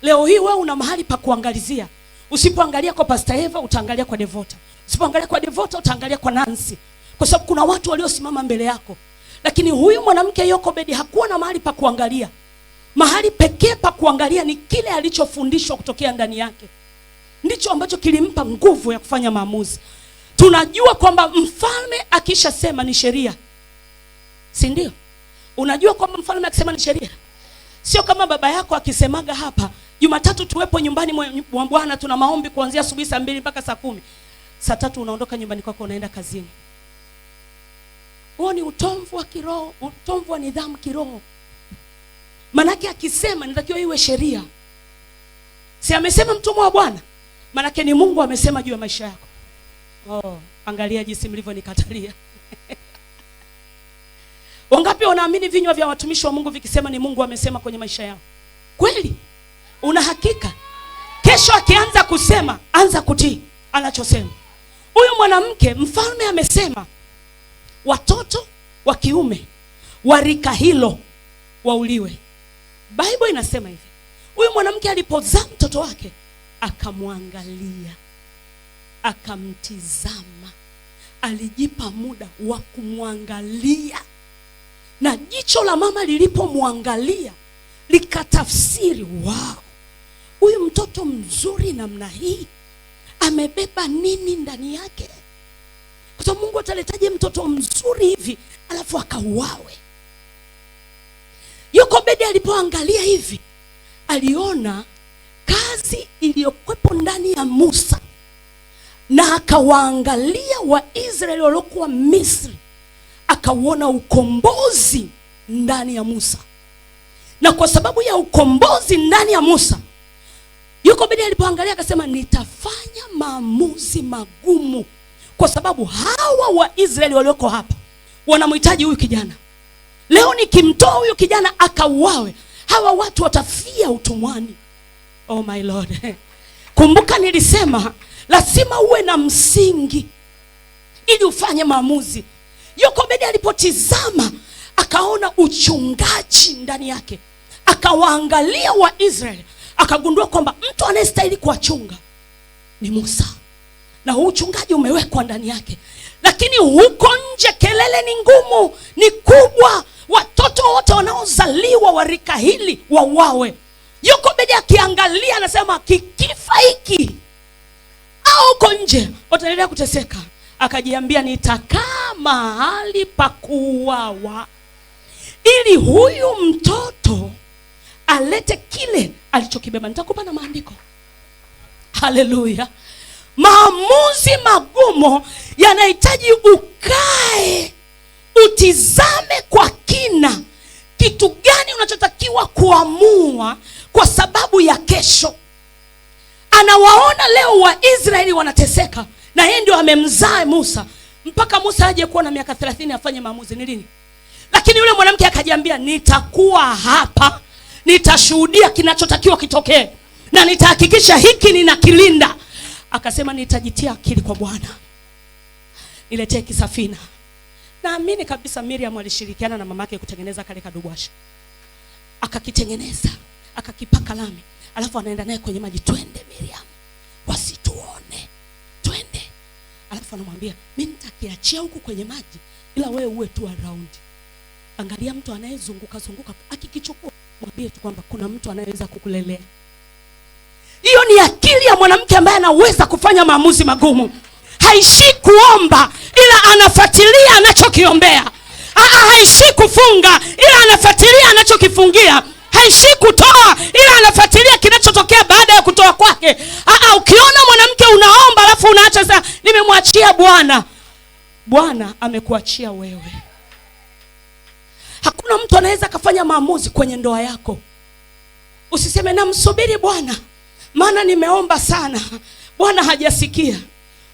Leo hii wewe una mahali pa kuangalizia. Usipoangalia kwa Pastor Eva, utaangalia kwa Devota. Usipoangalia kwa Devota, utaangalia kwa Nancy. Kwa sababu kuna watu waliosimama mbele yako. Lakini huyu mwanamke Yokobedi hakuwa na mahali pa kuangalia. Mahali pekee pa kuangalia ni kile alichofundishwa kutokea ndani yake. Ndicho ambacho kilimpa nguvu ya kufanya maamuzi. Tunajua kwamba mfalme akishasema ni sheria. Si ndio? Unajua kwamba mfalme akisema ni sheria. Sio kama baba yako akisemaga hapa, Jumatatu tuwepo nyumbani mwa Bwana, tuna maombi kuanzia asubuhi saa 2 mpaka saa 10. Saa 3 unaondoka nyumbani kwako unaenda kazini. Huo ni utomvu wa kiroho, utomvu wa nidhamu kiroho. Manake akisema inatakiwa iwe sheria. Si amesema mtumwa wa Bwana? Manake ni Mungu amesema juu ya maisha yako. Angalia jinsi mlivyonikatalia. Wangapi wanaamini vinywa vya watumishi wa Mungu vikisema ni Mungu amesema kwenye maisha yao? Kweli? Una hakika? Kesho akianza kusema, anza kutii anachosema. Huyu mwanamke mfalme amesema watoto wa kiume wa rika hilo wauliwe. Bible inasema hivi. Huyu mwanamke alipozaa mtoto wake, akamwangalia, akamtizama, alijipa muda wa kumwangalia. Na jicho la mama lilipomwangalia likatafsiri, wow, huyu mtoto mzuri namna hii amebeba nini ndani yake? Kwa sababu Mungu ataletaje mtoto mzuri hivi alafu akauawe? Yokobedi alipoangalia hivi, aliona kazi iliyokuwepo ndani ya Musa na akawaangalia Waisraeli waliokuwa Misri, akauona ukombozi ndani ya Musa. Na kwa sababu ya ukombozi ndani ya Musa, Yokobedi alipoangalia akasema, nitafanya maamuzi magumu, kwa sababu hawa Waisraeli walioko hapa wanamhitaji huyu kijana. Leo nikimtoa huyu kijana akauawe, hawa watu watafia utumwani. Oh my Lord. Kumbuka nilisema lazima uwe na msingi ili ufanye maamuzi. Yokobedi alipotizama akaona uchungaji ndani yake, akawaangalia Waisraeli, akagundua kwamba mtu anayestahili kuwachunga ni Musa, na huu uchungaji umewekwa ndani yake. Lakini huko nje kelele ni ngumu, ni kubwa, watoto wote wanaozaliwa wa rika hili wauawe. Yokobedi akiangalia anasema, kikifa hiki au huko nje wataendelea kuteseka. Akajiambia, nitakaa mahali pa kuuawa ili huyu mtoto alete kile alichokibeba. Nitakupa na maandiko. Haleluya. Maamuzi magumu yanahitaji ukae, utizame kwa kina kitu gani unachotakiwa kuamua kwa sababu ya kesho. Anawaona leo Waisraeli wanateseka, na yeye ndio amemzaa Musa. Mpaka Musa aje kuwa na miaka 30 afanye maamuzi ni lini? Lakini yule mwanamke akajiambia, nitakuwa hapa, nitashuhudia kinachotakiwa kitokee, na nitahakikisha hiki ninakilinda. Akasema, nitajitia akili kwa Bwana, niletee kisafina. Naamini kabisa Miriam alishirikiana na mamake kutengeneza kale kadubwasha. Akakitengeneza, akakipaka lami, alafu anaenda naye kwenye maji, twende Miriam, wasituone, twende. Alafu anamwambia, mimi nitakiachia huku kwenye maji, ila wewe uwe tu around. Angalia mtu anayezunguka zunguka, akikichukua mwambie tu kwamba kuna mtu anayeweza kukulelea. Hiyo ni akili ya mwanamke ambaye anaweza kufanya maamuzi magumu. Haishi kuomba ila anafuatilia anachokiombea. Haishi kufunga ila anafuatilia anachokifungia. Haishi kutoa ila anafuatilia kinachotokea baada ya kutoa kwake. Ukiona mwanamke unaomba alafu unaacha sasa, nimemwachia Bwana. Bwana amekuachia wewe. Hakuna mtu anaweza kufanya maamuzi kwenye ndoa yako. Usiseme namsubiri Bwana, maana nimeomba sana, Bwana hajasikia.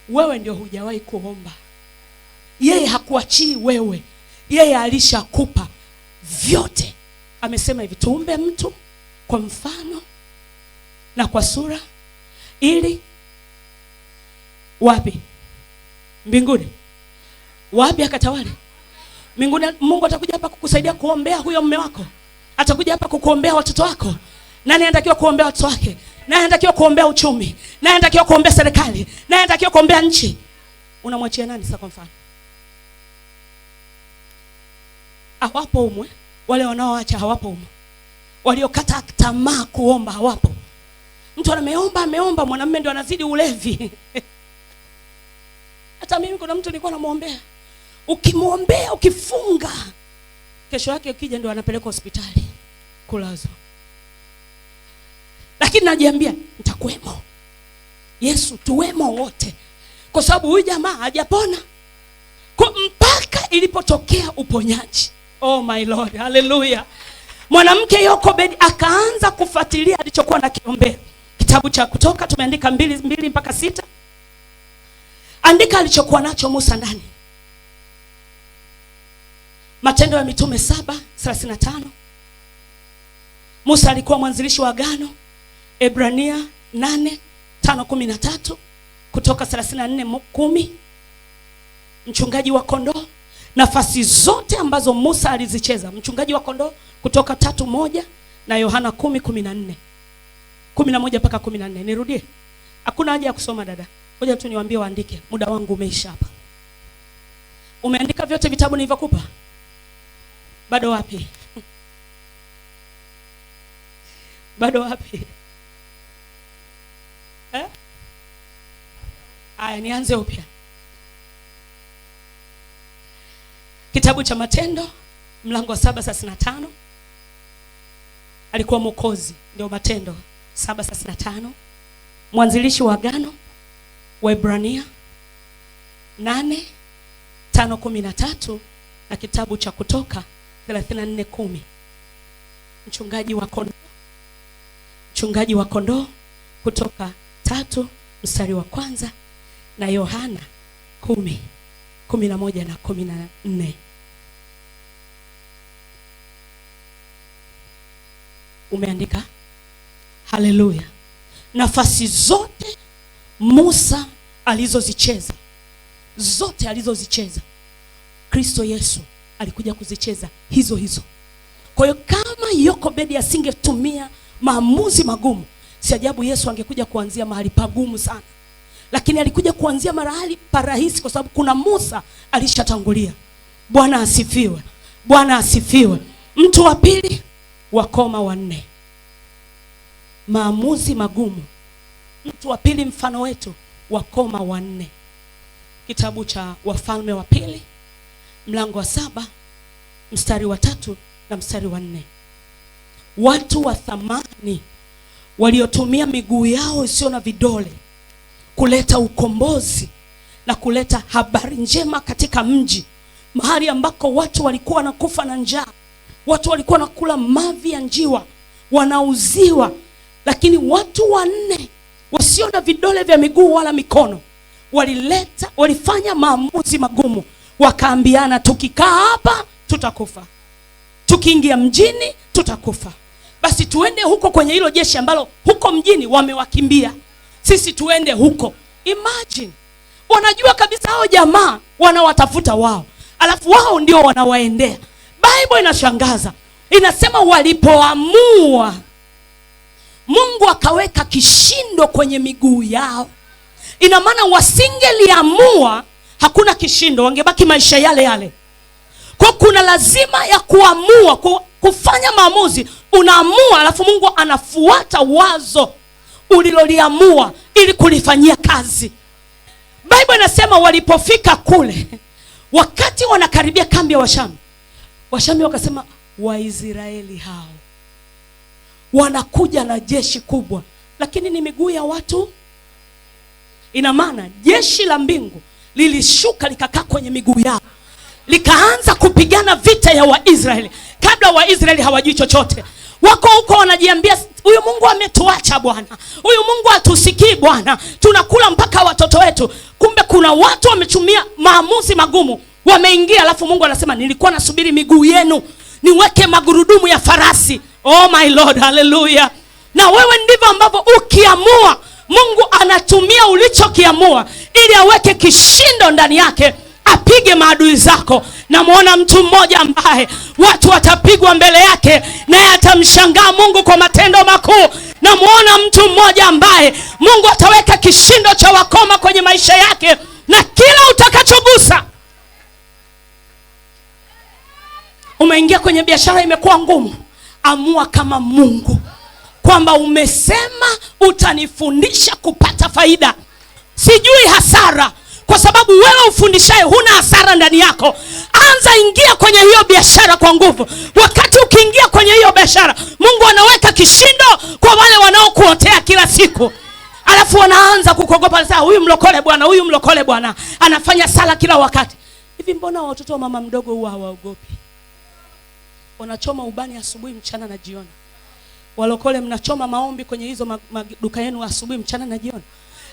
Wewe ndio hujawahi kuomba. Yeye hakuachii wewe. Yeye alishakupa vyote. Amesema hivi, tuumbe mtu kwa mfano na kwa sura, ili wapi? Mbinguni. Wapi akatawale? Mbinguni. Mungu atakuja hapa kukusaidia kuombea huyo mume wako. Atakuja hapa kukuombea watoto wako. Nani anatakiwa kuombea watoto wake? Nani anatakiwa kuombea uchumi? Nani anatakiwa kuombea serikali? Nani anatakiwa kuombea nchi? Unamwachia nani sasa? Kwa mfano, hawapo umwe. Wale wanaoacha hawapo umwe. Waliokata tamaa kuomba hawapo. Mtu ameomba mwanamume ndio anazidi ulevi. Hata mimi kuna mtu nilikuwa namuombea. Ukimwombea, ukifunga, kesho yake ukija ndio anapeleka hospitali kulazwa. Lakini najiambia nitakuwemo. Yesu tuwemo wote. Kwa sababu huyu jamaa hajapona. Kwa mpaka ilipotokea uponyaji. Oh my Lord, hallelujah. Mwanamke Yokobedi akaanza kufuatilia alichokuwa nakiombea. Kitabu cha Kutoka tumeandika 2 mpaka 6. Andika alichokuwa nacho Musa ndani. Matendo ya Mitume 7:35. Musa alikuwa mwanzilishi wa agano. Ebrania 8:5-13. Kutoka 34:10. Mchungaji wa kondoo. Nafasi zote ambazo Musa alizicheza, mchungaji wa kondoo, Kutoka 3:1 na Yohana 10:14. 11 mpaka 14. Nirudie. Hakuna haja ya kusoma dada. Ngoja tu niwaambie waandike. Muda wangu umeisha hapa. Umeandika vyote vitabu nilivyokupa? Bado wapi? Bado wapi? Aya, nianze upya. Kitabu cha Matendo mlango wa 7:35. Alikuwa Mwokozi, ndio Matendo 7:35. Mwanzilishi wa agano Waebrania 8:5-13 na kitabu cha Kutoka 34:10. Mchungaji wa kondoo Kutoka 3 mstari wa kwanza, na Yohana 10:11 na 14. Umeandika? Haleluya. Nafasi zote Musa alizozicheza, Kristo Yesu alikuja kuzicheza hizo hizo. Kwa hiyo kama Yokobedi asingetumia maamuzi magumu, si ajabu Yesu angekuja kuanzia mahali pagumu sana. Lakini alikuja kuanzia mahali parahisi kwa sababu kuna Musa alishatangulia. Bwana asifiwe. Bwana asifiwe. Mtu wa pili, wakoma 4. Maamuzi magumu. Mtu wa pili mfano wetu, wakoma 4. Kitabu cha Wafalme wa Pili mlango wa 7 mstari wa 3 na mstari wa 4. Watu wa thamani waliotumia miguu yao isiyo na vidole kuleta ukombozi na kuleta habari njema katika mji, mahali ambako watu walikuwa wanakufa na njaa, watu walikuwa nakula mavi ya njiwa, wanauziwa. Lakini watu 4 wasio na vidole vya miguu wala mikono walifanya maamuzi magumu. Wakaambiana, tukikaa hapa tutakufa, tukiingia mjini tutakufa. Basi tuende huko kwenye hilo jeshi ambalo huko mjini wamewakimbia, sisi tuende huko. Imagine, wanajua kabisa hao jamaa wanawatafuta wao, alafu wao ndio wanawaendea. Bible inashangaza, inasema walipoamua, Mungu akaweka kishindo kwenye miguu yao. Ina maana wasingeliamua, hakuna kishindo, wangebaki maisha yale yale. Kwa kuna lazima ya kuamua, kufanya maamuzi. Unaamua alafu Mungu anafuata wazo uliloliamua ili kulifanyia kazi. Bible inasema walipofika kule, wakati wanakaribia kambi ya Washami wakasema, Waisraeli hao wanakuja na jeshi kubwa, lakini ni miguu ya watu. Ina maana jeshi la mbingu lilishuka likakaa kwenye miguu yao, likaanza kupigana vita ya Waisraeli kabla Waisraeli hawajui chochote. Wako huko wanajiambia, huyu Mungu ametuacha Bwana, huyu Mungu hatusikii Bwana, tunakula mpaka watoto wetu. Kumbe kuna watu wametumia maamuzi magumu, wameingia, alafu Mungu anasema, nilikuwa nasubiri miguu yenu niweke magurudumu ya farasi. Oh my Lord, hallelujah. Na wewe ndivyo ambavyo ukiamua, Mungu anatumia ulichokiamua ili aweke kishindo ndani yake, apige maadui zako. Na muona mtu mmoja ambaye watu watapigwa mbele yake, naye atamshangaa Mungu kwa matendo makuu. Na muona mtu mmoja ambaye Mungu ataweka kishindo cha wakoma kwenye maisha yake, na kila utakachogusa. Umeingia kwenye biashara imekuwa ngumu, amua kama Mungu kwamba umesema utanifundisha kupata faida, sijui hasara. Kwa sababu wewe ufundishaye huna hasara ndani yako. Anza ingia kwenye hiyo biashara kwa nguvu. Wakati ukiingia kwenye hiyo biashara, Mungu anaweka kishindo kwa wale wanaokuotea kila siku. Alafu wanaanza kukuogopa, sasa huyu mlokole bwana, anafanya sala kila wakati. Hivi mbona watoto wa mama mdogo huwa hawaogopi? Wanachoma ubani asubuhi, mchana na jioni. Walokole mnachoma maombi kwenye hizo maduka yenu asubuhi, mchana na jioni.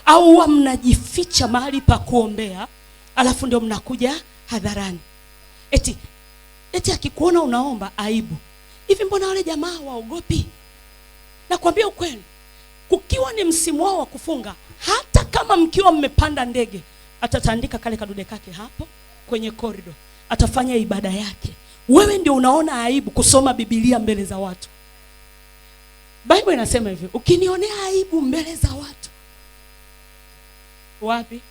Au huwa mnajificha mahali pa kuombea, alafu ndio mnakuja hadharani. Eti akikuona unaomba aibu. Hivi mbona wale jamaa waogopi? Nakwambia ukweli, kukiwa ni msimu wao wa kufunga, hata kama mkiwa mmepanda ndege, atatandika kale kadude kake hapo kwenye corridor, atafanya ibada yake. Wewe ndio unaona aibu kusoma Biblia mbele za watu. Bible inasema hivi, ukinionea aibu mbele za watu, wapi?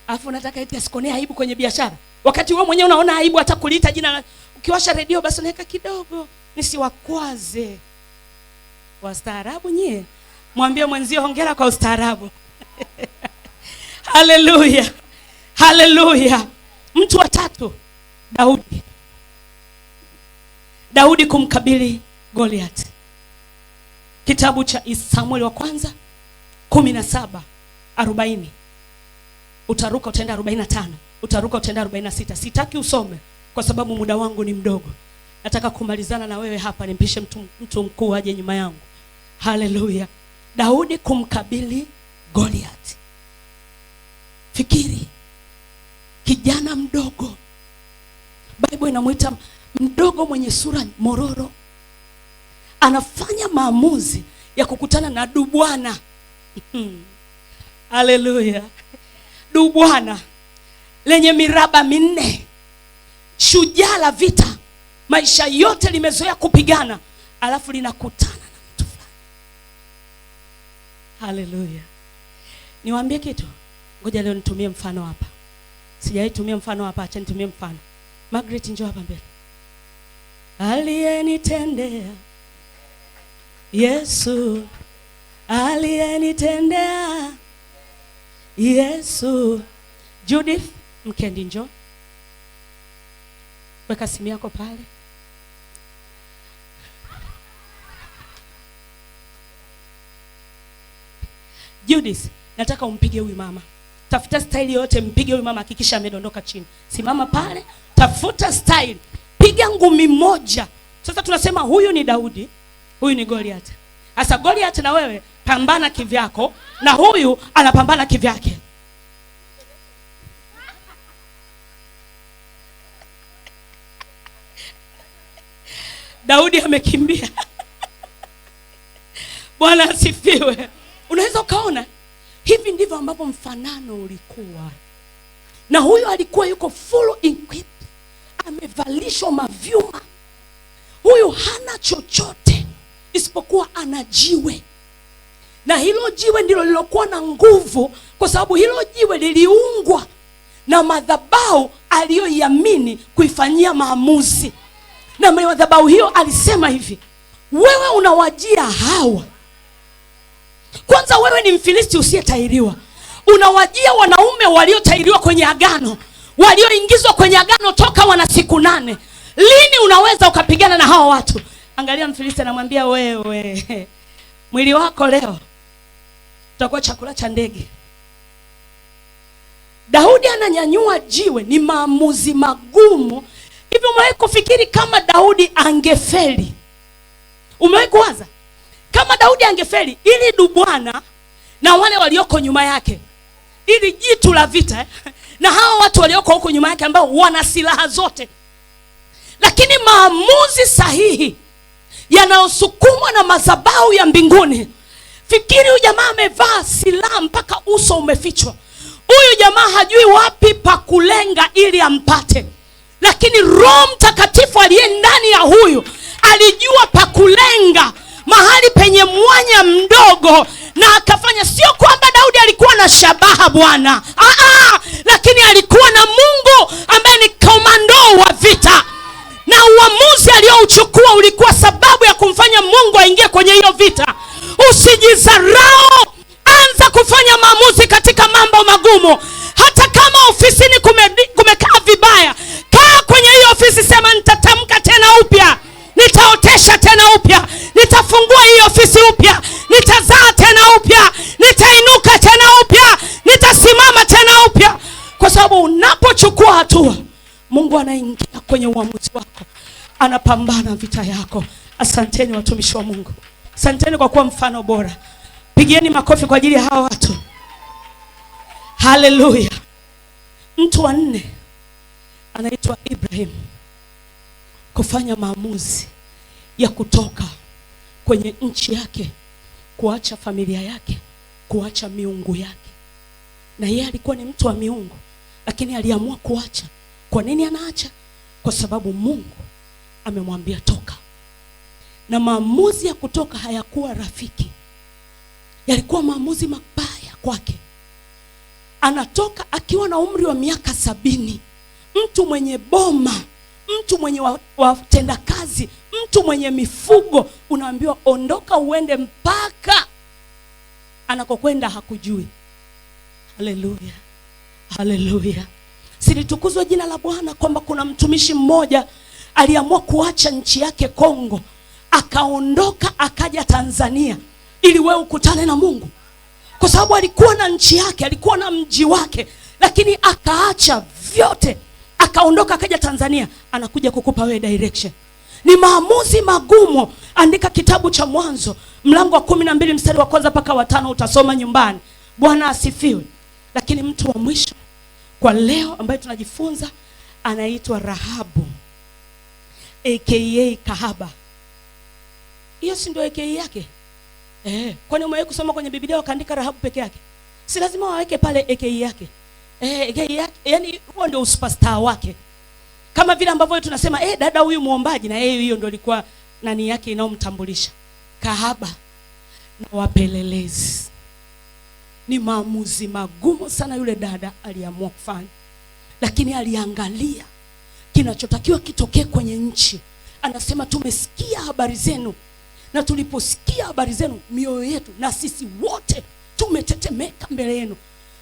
Afu nataka eti asikonea aibu kwenye biashara, wakati wewe mwenyewe unaona aibu hata kuliita jina. Ukiwasha redio basi unaweka kidogo, nisiwakwaze. Wastaarabu nyie, mwambie mwenzio hongera kwa ustaarabu. Haleluya, haleluya. Mtu wa tatu, Daudi kumkabili Goliath. Kitabu cha Samueli wa kwanza 17 40. Utaruka utaenda 45. Utaruka utaenda 46. Sitaki usome kwa sababu muda wangu ni mdogo. Nataka kumalizana na wewe hapa, nimpishe mtu mkuu aje nyuma yangu. Haleluya. Daudi kumkabili Goliath. Fikiri, kijana mdogo, Bible inamuita mdogo mwenye sura mororo, anafanya maamuzi ya kukutana na dubwana. Haleluya. Dubwana lenye miraba minne, shujaa la vita, maisha yote limezoea kupigana, alafu linakutana na mtu fulani. Haleluya. Niwaambie kitu, ngoja leo nitumie mfano hapa. Sijawahi tumia mfano hapa, acha nitumie mfano. Margaret, njoo hapa mbele. Aliyenitendea Yesu, aliyenitendea Yesu. Judith, Mkendi, njoo. Weka simu yako pale. Judith, nataka umpige huyu mama. Tafuta style yote, mpige huyu mama, hakikisha amedondoka chini. Simama pale, tafuta style. Piga ngumi moja. Sasa tunasema huyu ni Daudi, huyu ni Goliath. Sasa Goliath na wewe pambana kivyako, na huyu anapambana kivyake. Daudi amekimbia. Bwana asifiwe. Unaweza ukaona hivi ndivyo ambapo mfanano ulikuwa. Na huyu alikuwa yuko full equipped, amevalishwa mavyuma. Huyu hana chochote isipokuwa ana jiwe. Na hilo jiwe ndilo lilokuwa na nguvu, kwa sababu hilo jiwe liliungwa na madhabahu aliyoiamini kuifanyia maamuzi. Na madhabahu hiyo alisema hivi, wewe unawajia hawa. Kwanza wewe ni Mfilisti usiyetahiriwa. Unawajia wanaume waliotahiriwa kwenye agano, walioingizwa kwenye agano toka wana siku 8. Lini unaweza ukapigana na hawa watu? Angalia Mfilisti anamwambia, wewe mwili wako leo utakuwa chakula cha ndege. Daudi ananyanyua jiwe, ni maamuzi magumu. Hivi umewahi kufikiri kama Daudi angefeli? Umewahi kuwaza kama Daudi angefeli, ili dubwana na wale walioko nyuma yake, ili jitu la vita na hawa watu walioko huko nyuma yake ambao wana silaha zote, lakini maamuzi sahihi yanayosukumwa na madhabahu ya mbinguni. Fikiri, huyu jamaa amevaa silaha mpaka uso umefichwa. Huyu jamaa hajui wapi pa kulenga ili ampate, lakini Roho Mtakatifu aliye ndani ya huyu alijua pa kulenga mahali penye mwanya mdogo, na akafanya. Sio kwamba Daudi alikuwa na shabaha bwana, lakini alikuwa na Mungu ambaye ni komando wa vita, na uamuzi aliyouchukua ulikuwa sababu ya kumfanya Mungu aingie kwenye hiyo vita. Usijizarau, anza kufanya maamuzi katika mambo magumu. Hata kama ofisini kumekaa vibaya, kaa kwenye hiyo ofisi, sema nitatamka tena upya, nitaotesha tena upya, nitafungua hii ofisi upya, nitazaa tena upya, nitainuka tena upya, nitasimama tena upya. Kwa sababu unapochukua hatua, Mungu anaingia kwenye uamuzi wako, anapambana vita yako. Asanteni watumishi wa Mungu. Asanteni kwa kuwa mfano bora. Pigieni makofi kwa ajili ya hawa watu. Haleluya. Mtu wa 4 anaitwa Ibrahim, kufanya maamuzi ya kutoka kwenye nchi yake, kuacha familia yake, kuacha miungu yake. Na yeye alikuwa ni mtu wa miungu, lakini aliamua kuacha. Kwa nini anaacha? Kwa sababu Mungu amemwambia toka. Na maamuzi ya kutoka hayakuwa rafiki, yalikuwa maamuzi mabaya kwake. Anatoka akiwa na umri wa miaka 70, mtu mwenye boma, mtu mwenye watendakazi, mtu mwenye mifugo. Unaambiwa ondoka uende mpaka anakokwenda hakujui. Haleluya, haleluya. Silitukuzwe jina la Bwana kwamba kuna mtumishi mmoja aliamua kuacha nchi yake Kongo, akaondoka akaja Tanzania ili wewe ukutane na Mungu. kwa sababu alikuwa na nchi yake, alikuwa na mji wake, lakini akaacha vyote, akaondoka akaja Tanzania. Anakuja kukupa wewe direction. Ni maamuzi magumu. Andika kitabu cha Mwanzo mlango wa 12 mstari wa kwanza mpaka wa 5, utasoma nyumbani. Bwana asifiwe. Lakini mtu wa mwisho kwa leo ambaye tunajifunza anaitwa Rahabu, aka kahaba. Hiyo si ndio aka yake? Kwani umewahi kusoma kwenye Biblia wakaandika Rahabu peke yake? Si lazima waweke pale aka yake. Aka yake, yani huo ndio superstar wake. Kama vile ambavyo tunasema dada huyu muombaji, na hiyo ndio ilikuwa nani yake inaomtambulisha. Kahaba na wapelelezi. Ni maamuzi magumu sana yule dada aliamua kufanya, lakini aliangalia kinachotakiwa kitokee kwenye nchi. Anasema tumesikia habari zenu, na tuliposikia habari zenu mioyo yetu na sisi wote tumetetemeka mbele yenu.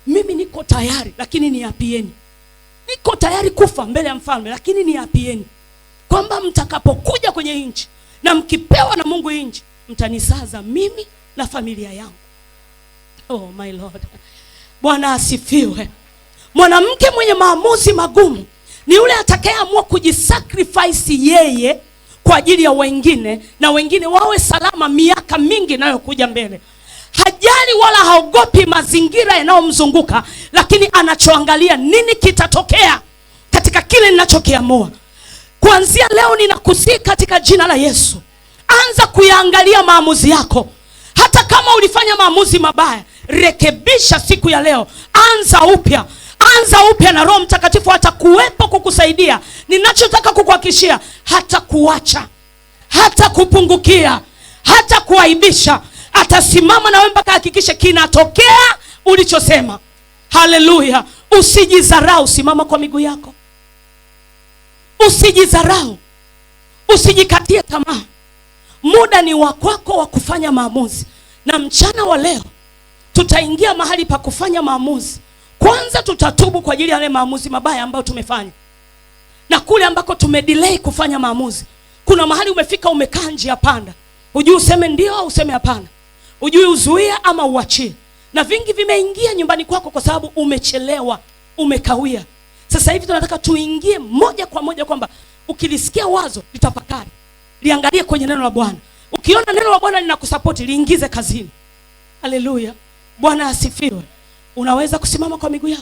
Mimi niko tayari, lakini niapieni. Niko tayari kufa mbele ya mfalme, lakini niapieni kwamba mtakapokuja kwenye nchi na mkipewa na Mungu nchi, mtanisaza mimi na familia yangu. Oh my Lord. Bwana asifiwe. Mwanamke mwenye maamuzi magumu ni yule atakayeamua kujisacrifice yeye kwa ajili ya wengine, na wengine wawe salama miaka mingi inayokuja mbele. Hajali wala haogopi mazingira yanayomzunguka, lakini anachoangalia nini kitatokea katika kile ninachokiamua. Kuanzia leo ninakusihi katika jina la Yesu, anza kuyaangalia maamuzi yako. Hata kama ulifanya maamuzi mabaya, rekebisha siku ya leo. Anza upya. Anza upya, na Roho Mtakatifu atakuwepo kukusaidia. Ninachotaka kukuhakikishia, hata kuacha, hata kupungukia, hata kuaibisha. Atasimama na wewe mpaka hakikishe kinatokea ulichosema. Haleluya. Usijidharau, simama kwa miguu yako. Usijidharau. Usijikatie tamaa. Muda ni wa kwako wa kufanya maamuzi. Na mchana wa leo tutaingia mahali pa kufanya maamuzi. Kwanza tutatubu kwa ajili ya yale maamuzi mabaya ambayo tumefanya. Na kule ambako tumedelay kufanya maamuzi, kuna mahali umefika umekaa njia panda. Hujui useme ndio au useme hapana. Hujui uzuia ama uachie. Na vingi vimeingia nyumbani kwako kwa sababu umechelewa, umekawia. Sasa hivi tunataka tuingie moja kwa moja kwamba ukilisikia wazo litafakari, liangalie kwenye neno la Bwana. Ukiona neno la Bwana linakusupport, liingize kazini. Haleluya. Bwana asifiwe. Unaweza kusimama kwa miguu yako.